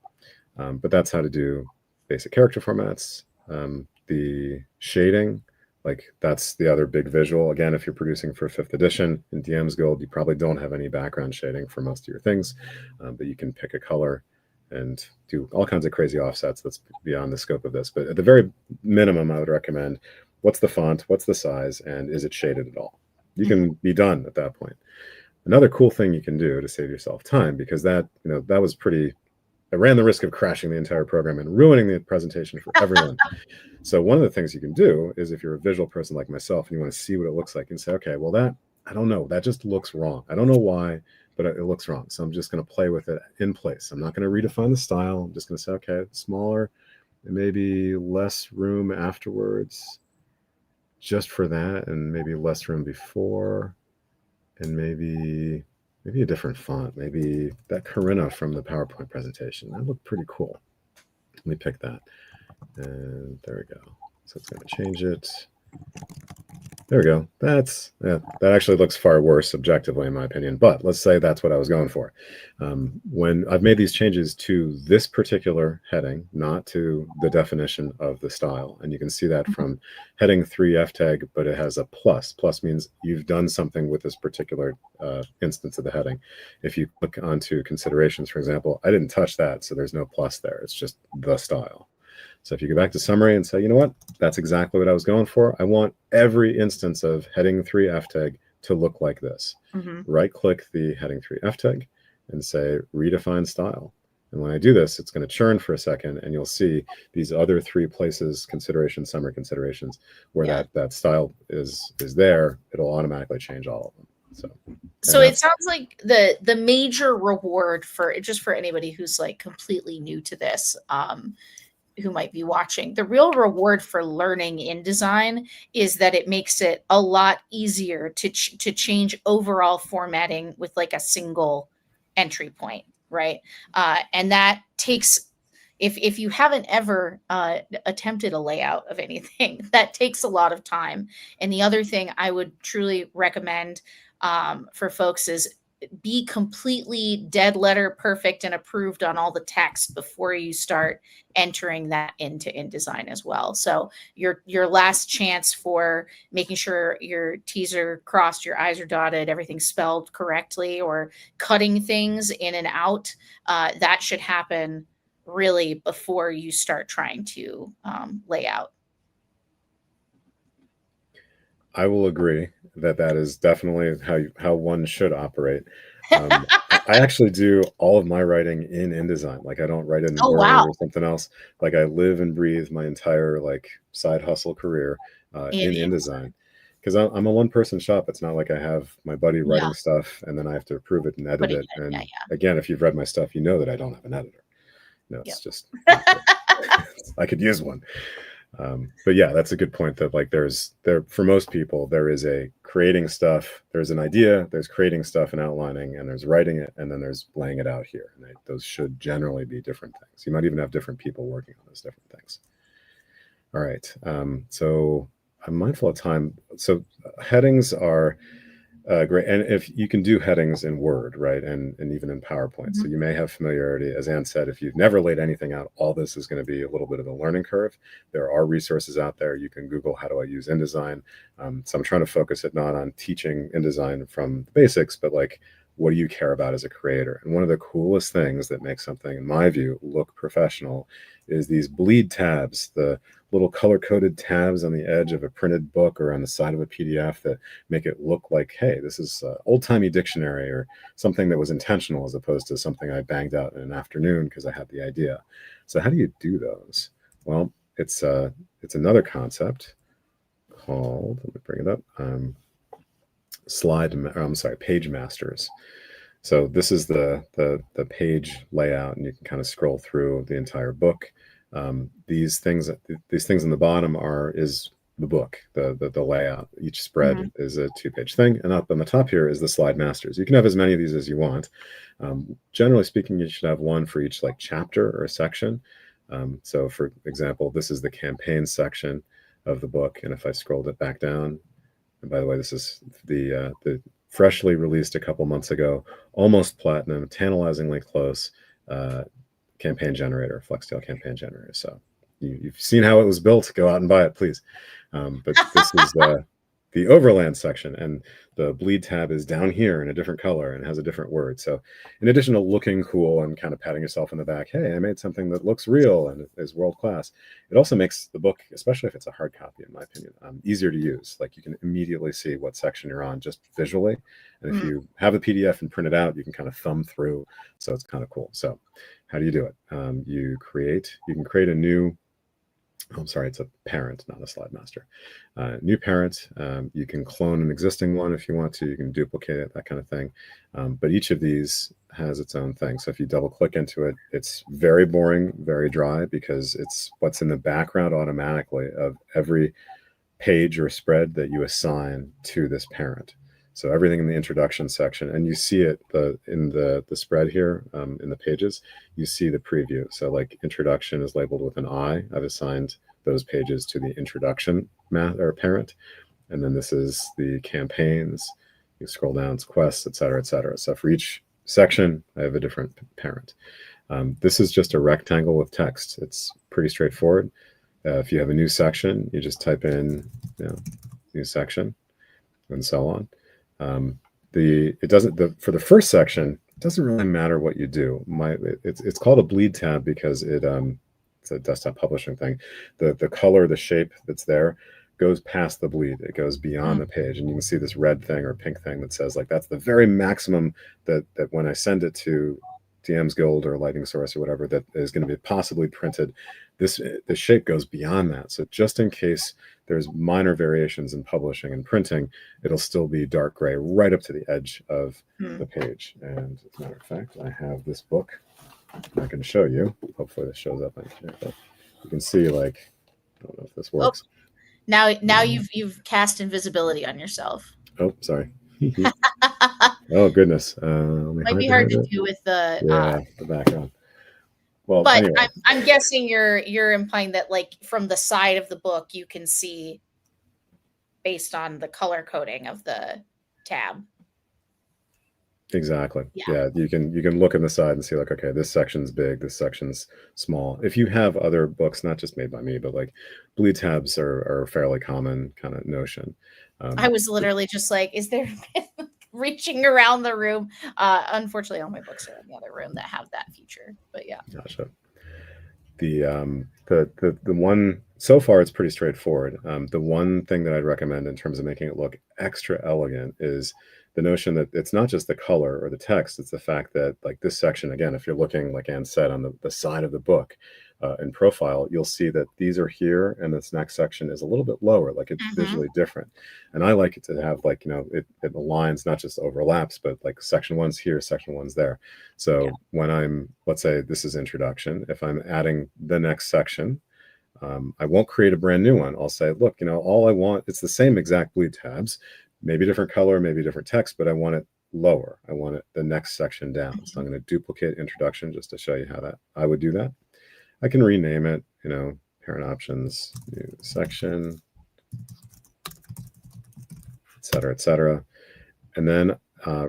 But that's how to do basic character formats. The shading, that's the other big visual. Again, if you're producing for 5th edition in DMsGuild, you probably don't have any background shading for most of your things, but you can pick a color and do all kinds of crazy offsets. That's beyond the scope of this. But at the very minimum, I would recommend what's the font, what's the size, and is it shaded at all? You can be done at that point. Another cool thing you can do to save yourself time, because that was pretty, I ran the risk of crashing the entire program and ruining the presentation for everyone. So one of the things you can do is, if you're a visual person like myself and you want to see what it looks like and say, okay, well, I don't know, that just looks wrong. I don't know why, but it looks wrong. So I'm just going to play with it in place. I'm not going to redefine the style. I'm just going to say, okay, smaller, and maybe less room afterwards just for that, and maybe less room before, and maybe a different font, maybe that Corinna from the PowerPoint presentation. That looked pretty cool. Let me pick that. And there we go. So it's going to change it. There we go. That actually looks far worse objectively, in my opinion. But let's say that's what I was going for. When I've made these changes to this particular heading, not to the definition of the style, and you can see that Mhm. from heading 3 F tag, but it has a plus. Plus means you've done something with this particular instance of the heading. If you click onto considerations, for example, I didn't touch that, so there's no plus there. It's just the style. So if you go back to summary and say, you know what, that's exactly what I was going for. I want every instance of heading 3 F tag to look like this. Mhm. Right click the heading 3 F tag and say redefine style. And when I do this, it's going to churn for a second and you'll see these other 3 places, considerations, summary considerations, where Yeah. that style is there. It'll automatically change all of them. So, So and it that's, sounds like the major reward for just for anybody who's like completely new to this, who might be watching, the real reward for learning InDesign is that it makes it a lot easier to change overall formatting with like a single entry point, right? And that takes, if you haven't ever attempted a layout of anything, that takes a lot of time. And the other thing I would truly recommend for folks is be completely dead letter perfect and approved on all the text before you start entering that into InDesign as well. So your last chance for making sure your T's are crossed, your I's are dotted, everything's spelled correctly, or cutting things in and out, that should happen really before you start trying to lay out. I will agree that that is definitely how one should operate. I actually do all of my writing in InDesign. Like I don't write in Oh wow. Word or something else. Like I live and breathe my entire like side hustle career In in InDesign because I'm a one person shop. It's not like I have my buddy Yeah, writing stuff and then I have to approve it and edit putting it. it, yeah, And again, if you've read my stuff, you know that I don't have an editor. No, yeah, it's just not yep. there. I could use one. But yeah, that's a good point that like there for most people there is a creating stuff, there's an idea, there's creating stuff and outlining, and there's writing it, and then there's laying it out here. And those should generally be different things. You might even have different people working on those different things. All right. So I'm mindful of time. So headings are great. And if you can do headings in Word, right, and even in PowerPoint. So Mhm. you may have familiarity. As Anne said, if you've never laid anything out, all this is going to be a little bit of a learning curve. There are resources out there. You can Google how do I use InDesign. So I'm trying to focus it not on teaching InDesign from the basics, but like what do you care about as a creator? And one of the coolest things that makes something, in my view, look professional is these bleed tabs, the little color-coded tabs on the edge of a printed book or on the side of a PDF that make it look like, hey, this is old-timey dictionary or something that was intentional as opposed to something I banged out in an afternoon because I had the idea. So how do you do those? Well, it's another concept called, let me bring it up, page masters. So this is the page layout, and you can kind of scroll through the entire book. These things in the bottom is the book, the layout. Each spread Mhm. is a 2-page thing, and up on the top here is the slide masters. You can have as many of these as you want. Generally speaking, you should have one for each like chapter or section. So, for example, this is the campaign section of the book, and if I scrolled it back down, and by the way, this is the freshly released a couple months ago, almost platinum, tantalizingly close uh, campaign generator, Flextail campaign generator. So you've seen how it was built. Go out and buy it, please. But this is the overland section, and the bleed tab is down here in a different color and has a different word. So in addition to looking cool and kind of patting yourself in the back, hey, I made something that looks real and is world class, it also makes the book, especially if it's a hard copy, in my opinion, easier to use. Like you can immediately see what section you're on just visually. And if Mm. you have a PDF and print it out, you can kind of thumb through. So it's kind of cool. So how do you do it? You can create a new, I'm sorry, it's a parent, not a slide master. New parent, you can clone an existing one if you want to, you can duplicate it, that kind of thing. But each of these has its own thing. So if you double click into it, it's very boring, very dry, because it's what's in the background automatically of every page or spread that you assign to this parent. So everything in the introduction section, and you see it in the spread here in the pages, you see the preview. So like introduction is labeled with an I. I've assigned those pages to the introduction or parent. And then this is the campaigns. You scroll down, it's quests, et cetera, et cetera. So for each section, I have a different parent. This is just a rectangle with text. It's pretty straightforward. If you have a new section, you just type in, new section, and so on. For the first section, it doesn't really matter what you do. It's called a bleed tab because it's a desktop publishing thing. The color, the shape that's there goes past the bleed. It goes beyond the page, and you can see this red thing or pink thing that says like that's the very maximum that when I send it to DMsGuild or Lighting Source or whatever that is going to be possibly printed, the shape goes beyond that. So just in case there's minor variations in publishing and printing, it'll still be dark gray right up to the edge of the page. And as a matter of fact, I have this book I can show you. Hopefully this shows up on here, but you can see, like, I don't know if this works. Oh, now you've cast invisibility on yourself. Oh, sorry. Oh goodness. Might be hard to do with the background. Well, but anyway. I'm guessing you're implying that, like, from the side of the book you can see based on the color coding of the tab. Exactly. Yeah, you can look in the side and see, like, okay, this section's big, this section's small. If you have other books, not just made by me, but like bleed tabs are a fairly common kind of notion. I was literally just like, is there reaching around the room? Unfortunately, all my books are in the other room that have that feature. But yeah. Gotcha. The one so far, it's pretty straightforward. The one thing that I'd recommend in terms of making it look extra elegant is the notion that it's not just the color or the text, it's the fact that, like, this section, again, if you're looking, like Anne said, on the side of the book in profile, you'll see that these are here and this next section is a little bit lower, like it's visually different. And I like it to have, like, it aligns, not just overlaps, but like section one's here, section one's there. So when let's say this is introduction, if I'm adding the next section, I won't create a brand new one. I'll say, look, all I want, it's the same exact bleed tabs, maybe different color, maybe different text, but I want it lower. I want it the next section down. So I'm going to duplicate introduction just to show you how that I would do that. I can rename it, parent options, new section, et cetera, et cetera. And then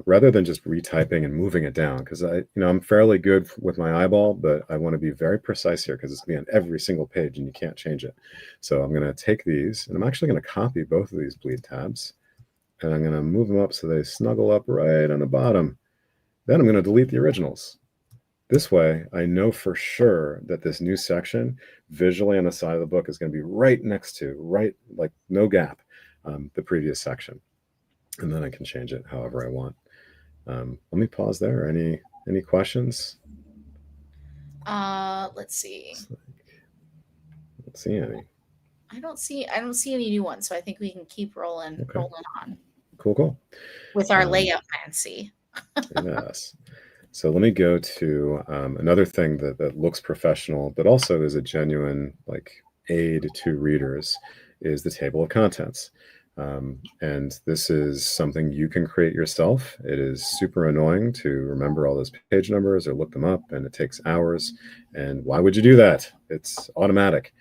rather than just retyping and moving it down, because I'm fairly good with my eyeball, but I want to be very precise here because it's going to be on every single page and you can't change it. So I'm going to take these and I'm actually going to copy both of these bleed tabs and I'm going to move them up so they snuggle up right on the bottom. Then I'm going to delete the originals. This way, I know for sure that this new section visually on the side of the book is going to be right next to, like no gap, the previous section. And then I can change it however I want. Let me pause there. Any questions? Let's see. I don't see any. I don't see any new ones, so I think we can keep rolling on. Cool. With our layout fancy. Yes. So let me go to another thing that looks professional, but also is a genuine, like, aid to readers, is the table of contents. And this is something you can create yourself. It is super annoying to remember all those page numbers or look them up, and it takes hours. And why would you do that? It's automatic.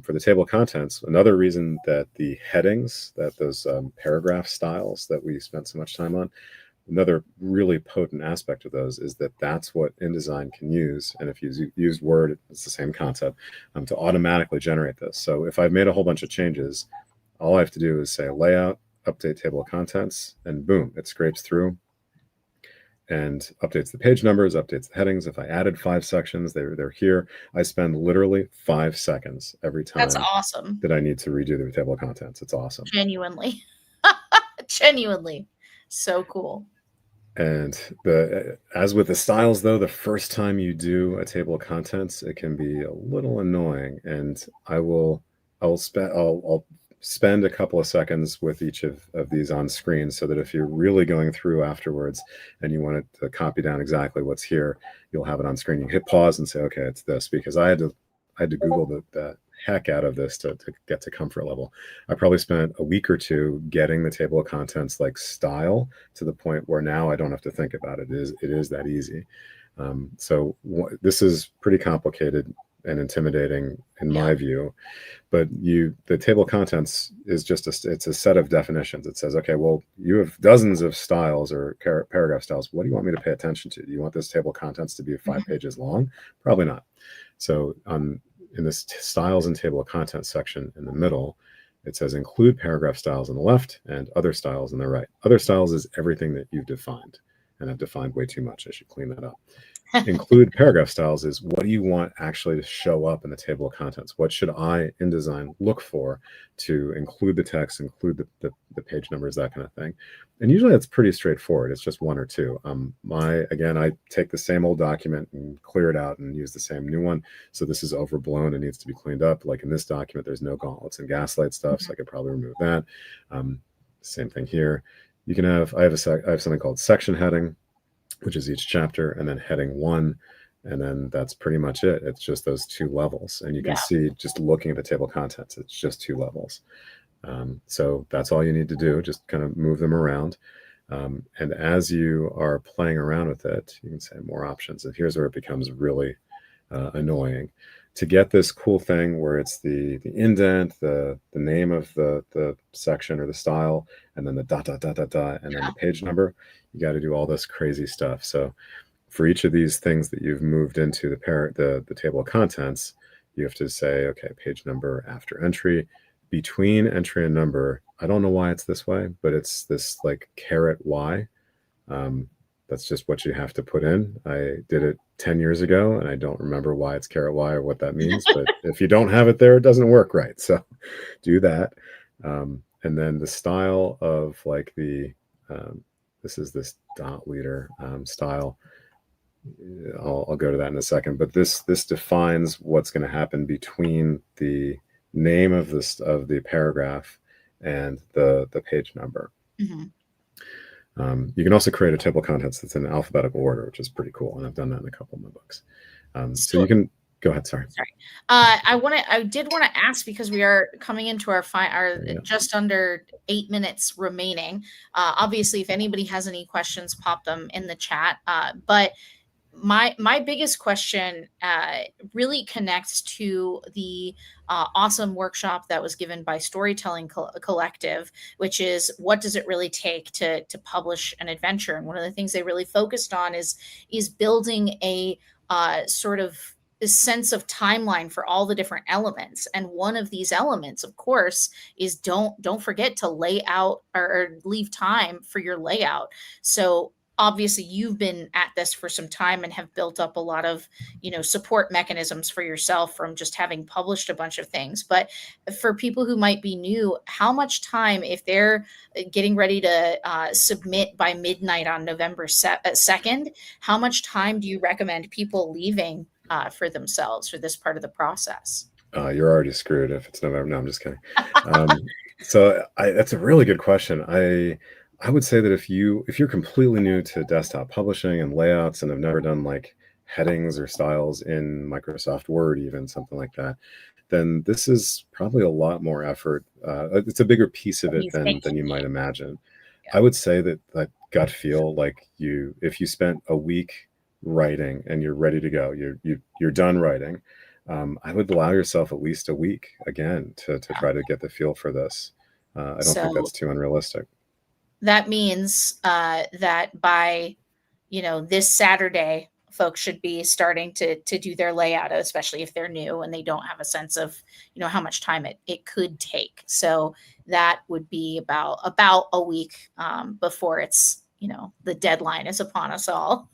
For the table of contents, another reason that the headings, that those paragraph styles that we spent so much time on, another really potent aspect of those is that that's what InDesign can use. And if you use Word, it's the same concept, to automatically generate this. So if I've made a whole bunch of changes, all I have to do is say layout, update table of contents, and boom, it scrapes through and updates the page numbers, updates the headings. If I added 5 sections, they're here. I spend literally 5 seconds every time. That's awesome. That I need to redo the table of contents. It's awesome. Genuinely. So cool. And as with the styles, though, the first time you do a table of contents, it can be a little annoying. And I'll spend a couple of seconds with each of these on screen so that if you're really going through afterwards and you want to copy down exactly what's here, you'll have it on screen. You hit pause and say, okay, it's this, because I had to Google the heck out of this to get to comfort level. I probably spent a week or two getting the table of contents like style to the point where now I don't have to think about it. It is that easy. So this is pretty complicated. and intimidating in my view. But the table of contents is just it's a set of definitions. It says, okay, well, you have dozens of styles or paragraph styles. What do you want me to pay attention to? Do you want this table of contents to be 5 pages long? Probably not. So in this styles and table of contents section in the middle, it says include paragraph styles on the left and other styles on the right. Other styles is everything that you've defined, and I've defined way too much. I should clean that up. Include paragraph styles is what do you want actually to show up in the table of contents? What should I, InDesign, look for to include the text, include the page numbers, that kind of thing? And usually that's pretty straightforward. It's just one or two. Again, I take the same old document and clear it out and use the same new one. So this is overblown and needs to be cleaned up. Like in this document, there's no gauntlets and gaslight stuff, so I could probably remove that. Same thing here. You can have, I have something called section heading, which is each chapter, and then heading 1, and then that's pretty much it. It's just those 2 levels, and you can see just looking at the table of contents, it's just 2 levels. So that's all you need to do, just kind of move them around. And as you are playing around with it, you can say more options, and here's where it becomes really annoying. To get this cool thing where it's the indent, the name of the section or the style, and then the dot, and then the page number, you got to do all this crazy stuff. So for each of these things that you've moved into the table of contents, you have to say, okay, page number after entry, between entry and number. I don't know why it's this way, but it's this like $Y. That's just what you have to put in. I did it 10 years ago, and I don't remember why it's $Y or what that means. But if you don't have it there, it doesn't work right. So do that. And then the style of like this is this dot leader style. I'll go to that in a second. But this defines what's going to happen between the name of the paragraph and the page number. You can also create a table of contents that's in alphabetical order, which is pretty cool, and I've done that in a couple of my books. So you can go ahead. Sorry. I did want to ask, because we are coming into our just under 8 minutes remaining. Obviously, if anybody has any questions, pop them in the chat. But my biggest question really connects to the awesome workshop that was given by Storytelling Collective, which is what does it really take to publish an adventure? And one of the things they really focused on is building a sort of this sense of timeline for all the different elements. And one of these elements, of course, is don't forget to lay out or leave time for your layout. So obviously you've been at this for some time and have built up a lot of, support mechanisms for yourself from just having published a bunch of things. But for people who might be new, how much time, if they're getting ready to submit by midnight on November 2nd, how much time do you recommend people leaving for themselves for this part of the process? You're already screwed if it's November. No, I'm just kidding. So that's a really good question. I would say that if you're completely new to desktop publishing and layouts and have never done like headings or styles in Microsoft Word, even something like that, then this is probably a lot more effort. It's a bigger piece of it than you might imagine. Yeah. I would say that gut feel, like if you spent a week writing and you're ready to go, you're done writing, I would allow yourself at least a week again to try to get the feel for this. I don't think that's too unrealistic. That means that by, this Saturday, folks should be starting to do their layout, especially if they're new and they don't have a sense of, how much time it could take. So that would be about a week before it's, the deadline is upon us all.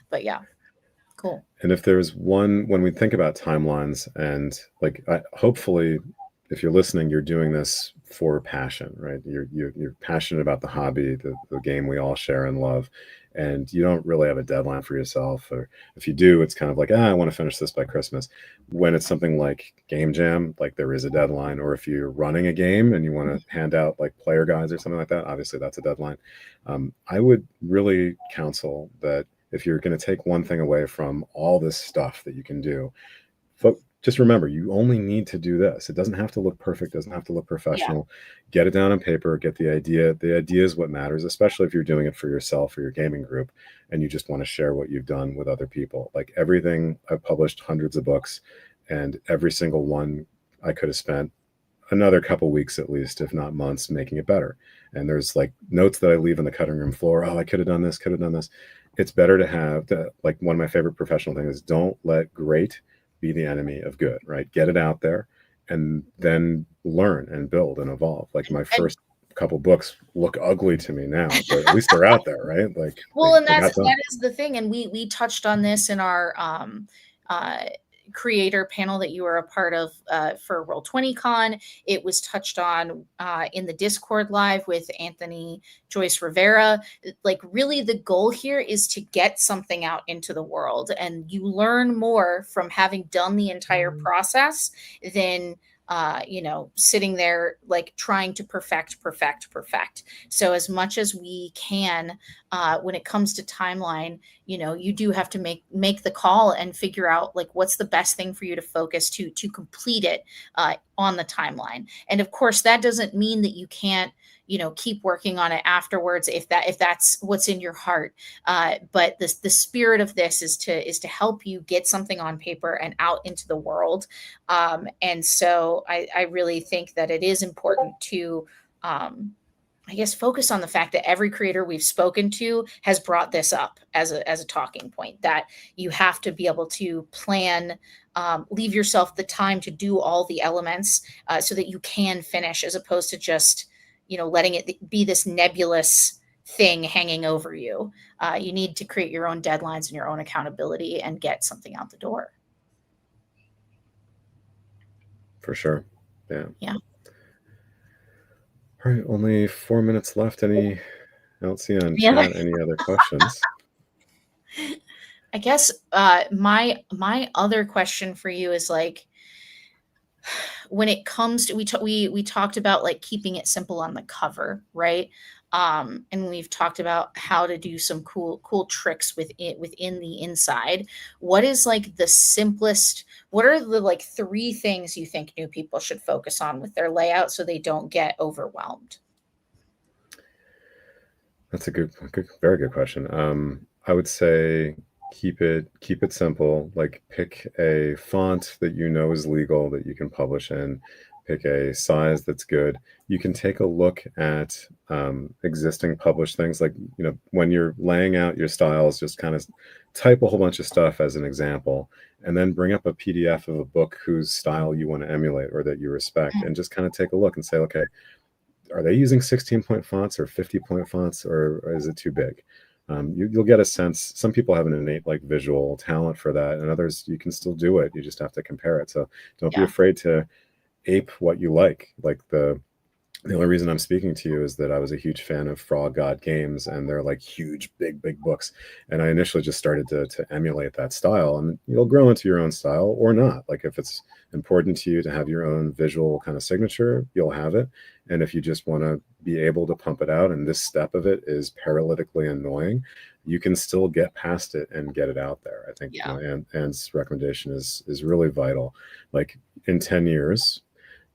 But yeah, cool. And if there's when we think about timelines, and hopefully, if you're listening, you're doing this for passion, right? You're passionate about the hobby, the game we all share and love, and you don't really have a deadline for yourself. Or if you do, it's kind of like, I want to finish this by Christmas. When it's something like Game Jam, like there is a deadline. Or if you're running a game and you want to hand out like player guides or something like that, obviously that's a deadline. I would really counsel that if you're going to take one thing away from all this stuff that you can do, just remember, you only need to do this. It doesn't have to look perfect, doesn't have to look Yeah. professional. Get it down on paper, get the idea. The idea is what matters, especially if you're doing it for yourself or your gaming group and you just want to share what you've done with other people. Like everything, I've published hundreds of books, and every single one I could have spent another couple weeks at least, if not months, making it better. And there's like notes that I leave on the cutting room floor. Oh, I could have done this, could have done this. It's better to have the, like, one of my favorite professional things is don't let great be the enemy of good, right? Get it out there and then learn and build and evolve. Like my And first couple books look ugly to me now, but at least they're out there, right? Like well, and they got done. that is the thing, and we touched on this in our uh, creator panel that you were a part of for Roll20Con. It was touched on in the Discord live with Anthony Joyce Rivera. Like, really, the goal here is to get something out into the world, and you learn more from having done the entire process than sitting there like trying to perfect. So as much as we can, when it comes to timeline, you do have to make the call and figure out like what's the best thing for you to focus to complete it on the timeline. And of course, that doesn't mean that you can't keep working on it afterwards if that's what's in your heart. But the spirit of this is to help you get something on paper and out into the world. And so I really think that it is important to I guess focus on the fact that every creator we've spoken to has brought this up as a talking point, that you have to be able to plan, leave yourself the time to do all the elements so that you can finish, as opposed to just letting it be this nebulous thing hanging over you. You need to create your own deadlines and your own accountability and get something out the door. For sure. Yeah. Yeah. All right. Only 4 minutes left. I don't see on The other chat any other questions. I guess my other question for you is like, when it comes to we talked about like keeping it simple on the cover, right? And we've talked about how to do some cool tricks within the inside. What is like the simplest? What are the like 3 things you think new people should focus on with their layout so they don't get overwhelmed? That's a very good question. I would say keep it simple. Like pick a font that you know is legal that you can publish in. Pick a size that's good. You can take a look at existing published things. Like when you're laying out your styles, just kind of type a whole bunch of stuff as an example, and then bring up a PDF of a book whose style you want to emulate or that you respect, and just kind of take a look and say, okay, are they using 16-point fonts or 50-point fonts, or is it too big? You'll get a sense. Some people have an innate like visual talent for that, and others you can still do it. You just have to compare it. So don't be Yeah. afraid to ape what you like. Like the only reason I'm speaking to you is that I was a huge fan of Frog God Games, and they're like huge, big books. And I initially just started to emulate that style, and you'll grow into your own style or not. Like if it's important to you to have your own visual kind of signature, you'll have it. And if you just want to be able to pump it out, and this step of it is paralytically annoying, you can still get past it and get it out there. I think Yeah. Anne's recommendation is really vital. Like in 10 years,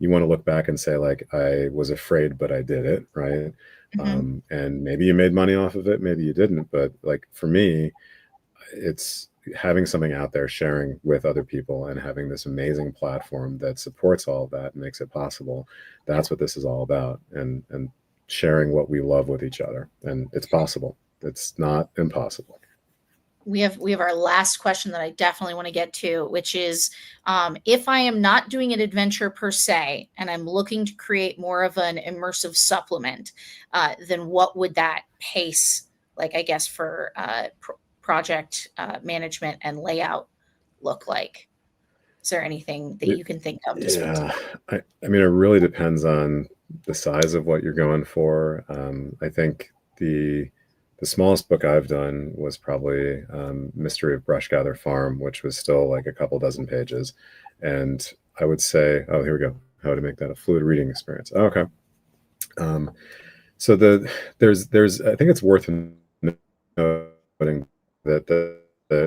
you want to look back and say, like, I was afraid, but I did it, right? Mhm. And maybe you made money off of it, maybe you didn't. But like for me, it's having something out there, sharing with other people, and having this amazing platform that supports all of that and makes it possible. Yeah. That's what this is all about, and sharing what we love with each other. And it's possible. It's not impossible. We have our last question that I definitely want to get to, which is, if I am not doing an adventure per se, and I'm looking to create more of an immersive supplement, then what would that pace, like I guess for project management and layout, look like? Is there anything that you can think of to speak to Yeah, that? I mean, it really depends on the size of what you're going for. I think the smallest book I've done was probably Mystery of Brushgather Farm, which was still like a couple dozen pages. And I would say, oh, here we go. How to make that a fluid reading experience. Oh, okay. Um, so there's I think it's worth noting that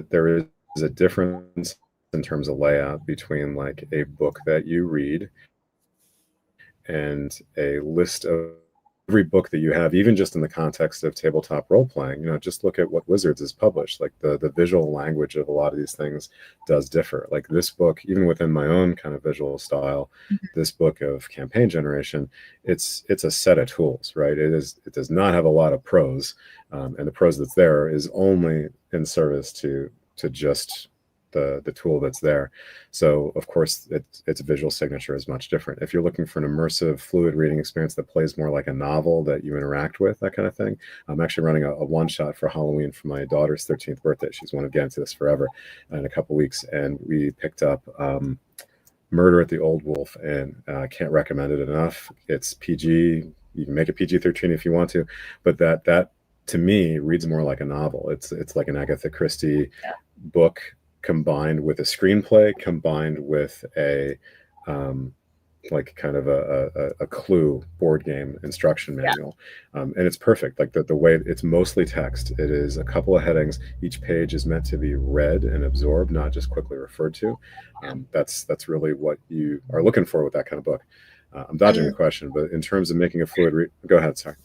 there is a difference in terms of layout between like a book that you read and a list of every book that you have, even just in the context of tabletop role playing. Just look at what Wizards has published. Like the visual language of a lot of these things does differ. Like this book, even within my own kind of visual style, this book of campaign generation, it's a set of tools, right? It does not have a lot of prose, and the prose that's there is only in service to just the tool that's there. So of course its visual signature is much different. If you're looking for an immersive, fluid reading experience that plays more like a novel that you interact with, that kind of thing, I'm actually running a one shot for Halloween for my daughter's 13th birthday. She's wanted to get into this forever, in a couple weeks, and we picked up Murder at the Old Wolf, and can't recommend it enough. It's PG. You can make it PG-13 if you want to, but that to me reads more like a novel. It's like an Agatha Christie book combined with a screenplay, combined with a like kind of a Clue board game instruction manual, and it's perfect. Like the way it's mostly text. It is a couple of headings. Each page is meant to be read and absorbed, not just quickly referred to. That's really what you are looking for with that kind of book. I'm dodging the question, but in terms of making a fluid go ahead. Sorry.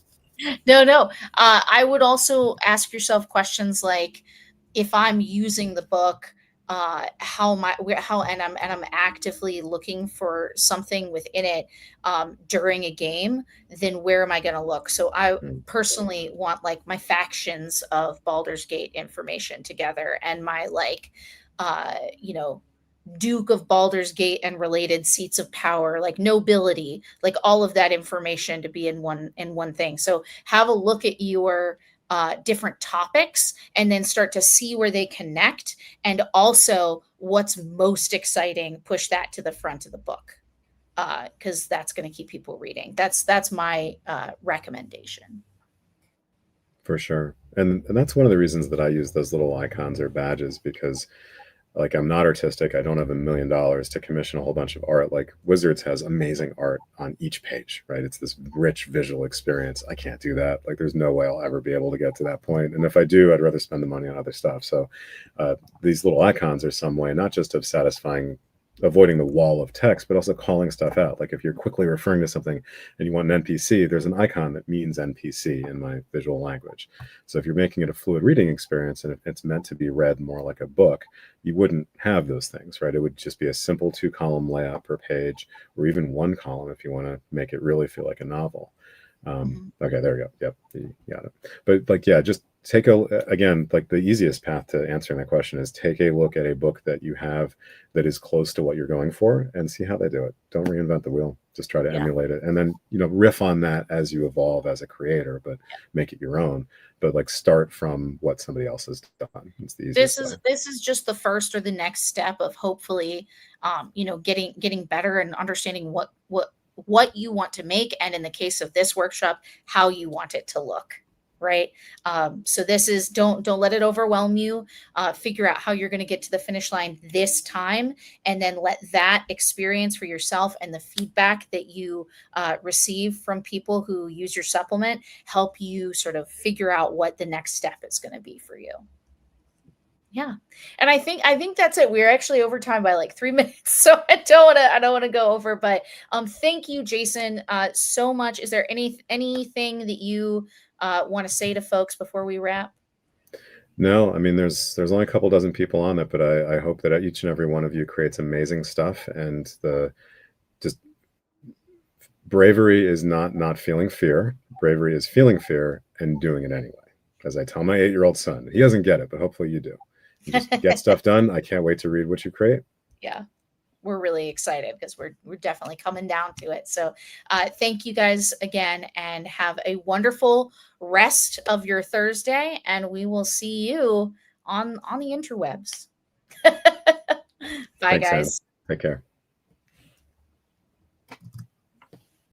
No. I would also ask yourself questions like, if I'm using the book, how and I'm actively looking for something within it during a game, then where am I going to look? So I personally want like my factions of Baldur's Gate information together, and my like Duke of Baldur's Gate and related seats of power, like nobility, like all of that information to be in one thing. So have a look at your different topics and then start to see where they connect, and also what's most exciting, push that to the front of the book, because that's going to keep people reading. That's my recommendation. For sure. And that's one of the reasons that I use those little icons or badges, because like I'm not artistic. I don't have $1 million to commission a whole bunch of art. Like Wizards has amazing art on each page, right? It's this rich visual experience. I can't do that. Like there's no way I'll ever be able to get to that point. And if I do, I'd rather spend the money on other stuff. So these little icons are some way, not just of avoiding the wall of text, but also calling stuff out. Like if you're quickly referring to something and you want an NPC, there's an icon that means NPC in my visual language. So if you're making it a fluid reading experience and it's meant to be read more like a book, you wouldn't have those things, right? It would just be a simple 2-column layout per page, or even 1 column if you want to make it really feel like a novel. Okay, there we go. Yep, you got it. But like, yeah, just again, like the easiest path to answering that question is take a look at a book that you have that is close to what you're going for and see how they do it. Don't reinvent the wheel. Just try to emulate it, and then riff on that as you evolve as a creator, but make it your own. But like start from what somebody else has done. It's the easiest way. This is just the first or the next step of hopefully getting better and understanding what you want to make, and in the case of this workshop, how you want it to look, right? So this is, don't let it overwhelm you. Figure out how you're going to get to the finish line this time, and then let that experience for yourself and the feedback that you receive from people who use your supplement help you sort of figure out what the next step is going to be for you. Yeah. And I think that's it. We're actually over time by like 3 minutes. So I don't want to go over, but thank you, Jason, so much. Is there anything that you want to say to folks before we wrap? No, I mean there's only a couple dozen people on it, but I hope that each and every one of you creates amazing stuff. And just bravery is not feeling fear. Bravery is feeling fear and doing it anyway. As I tell my 8-year-old son, he doesn't get it, but hopefully you do. You just get stuff done. I can't wait to read what you create. Yeah, we're really excited because we're definitely coming down to it. So thank you guys again, and have a wonderful rest of your Thursday, and we will see you on the interwebs. Bye, Thanks, guys. Anne. Take care.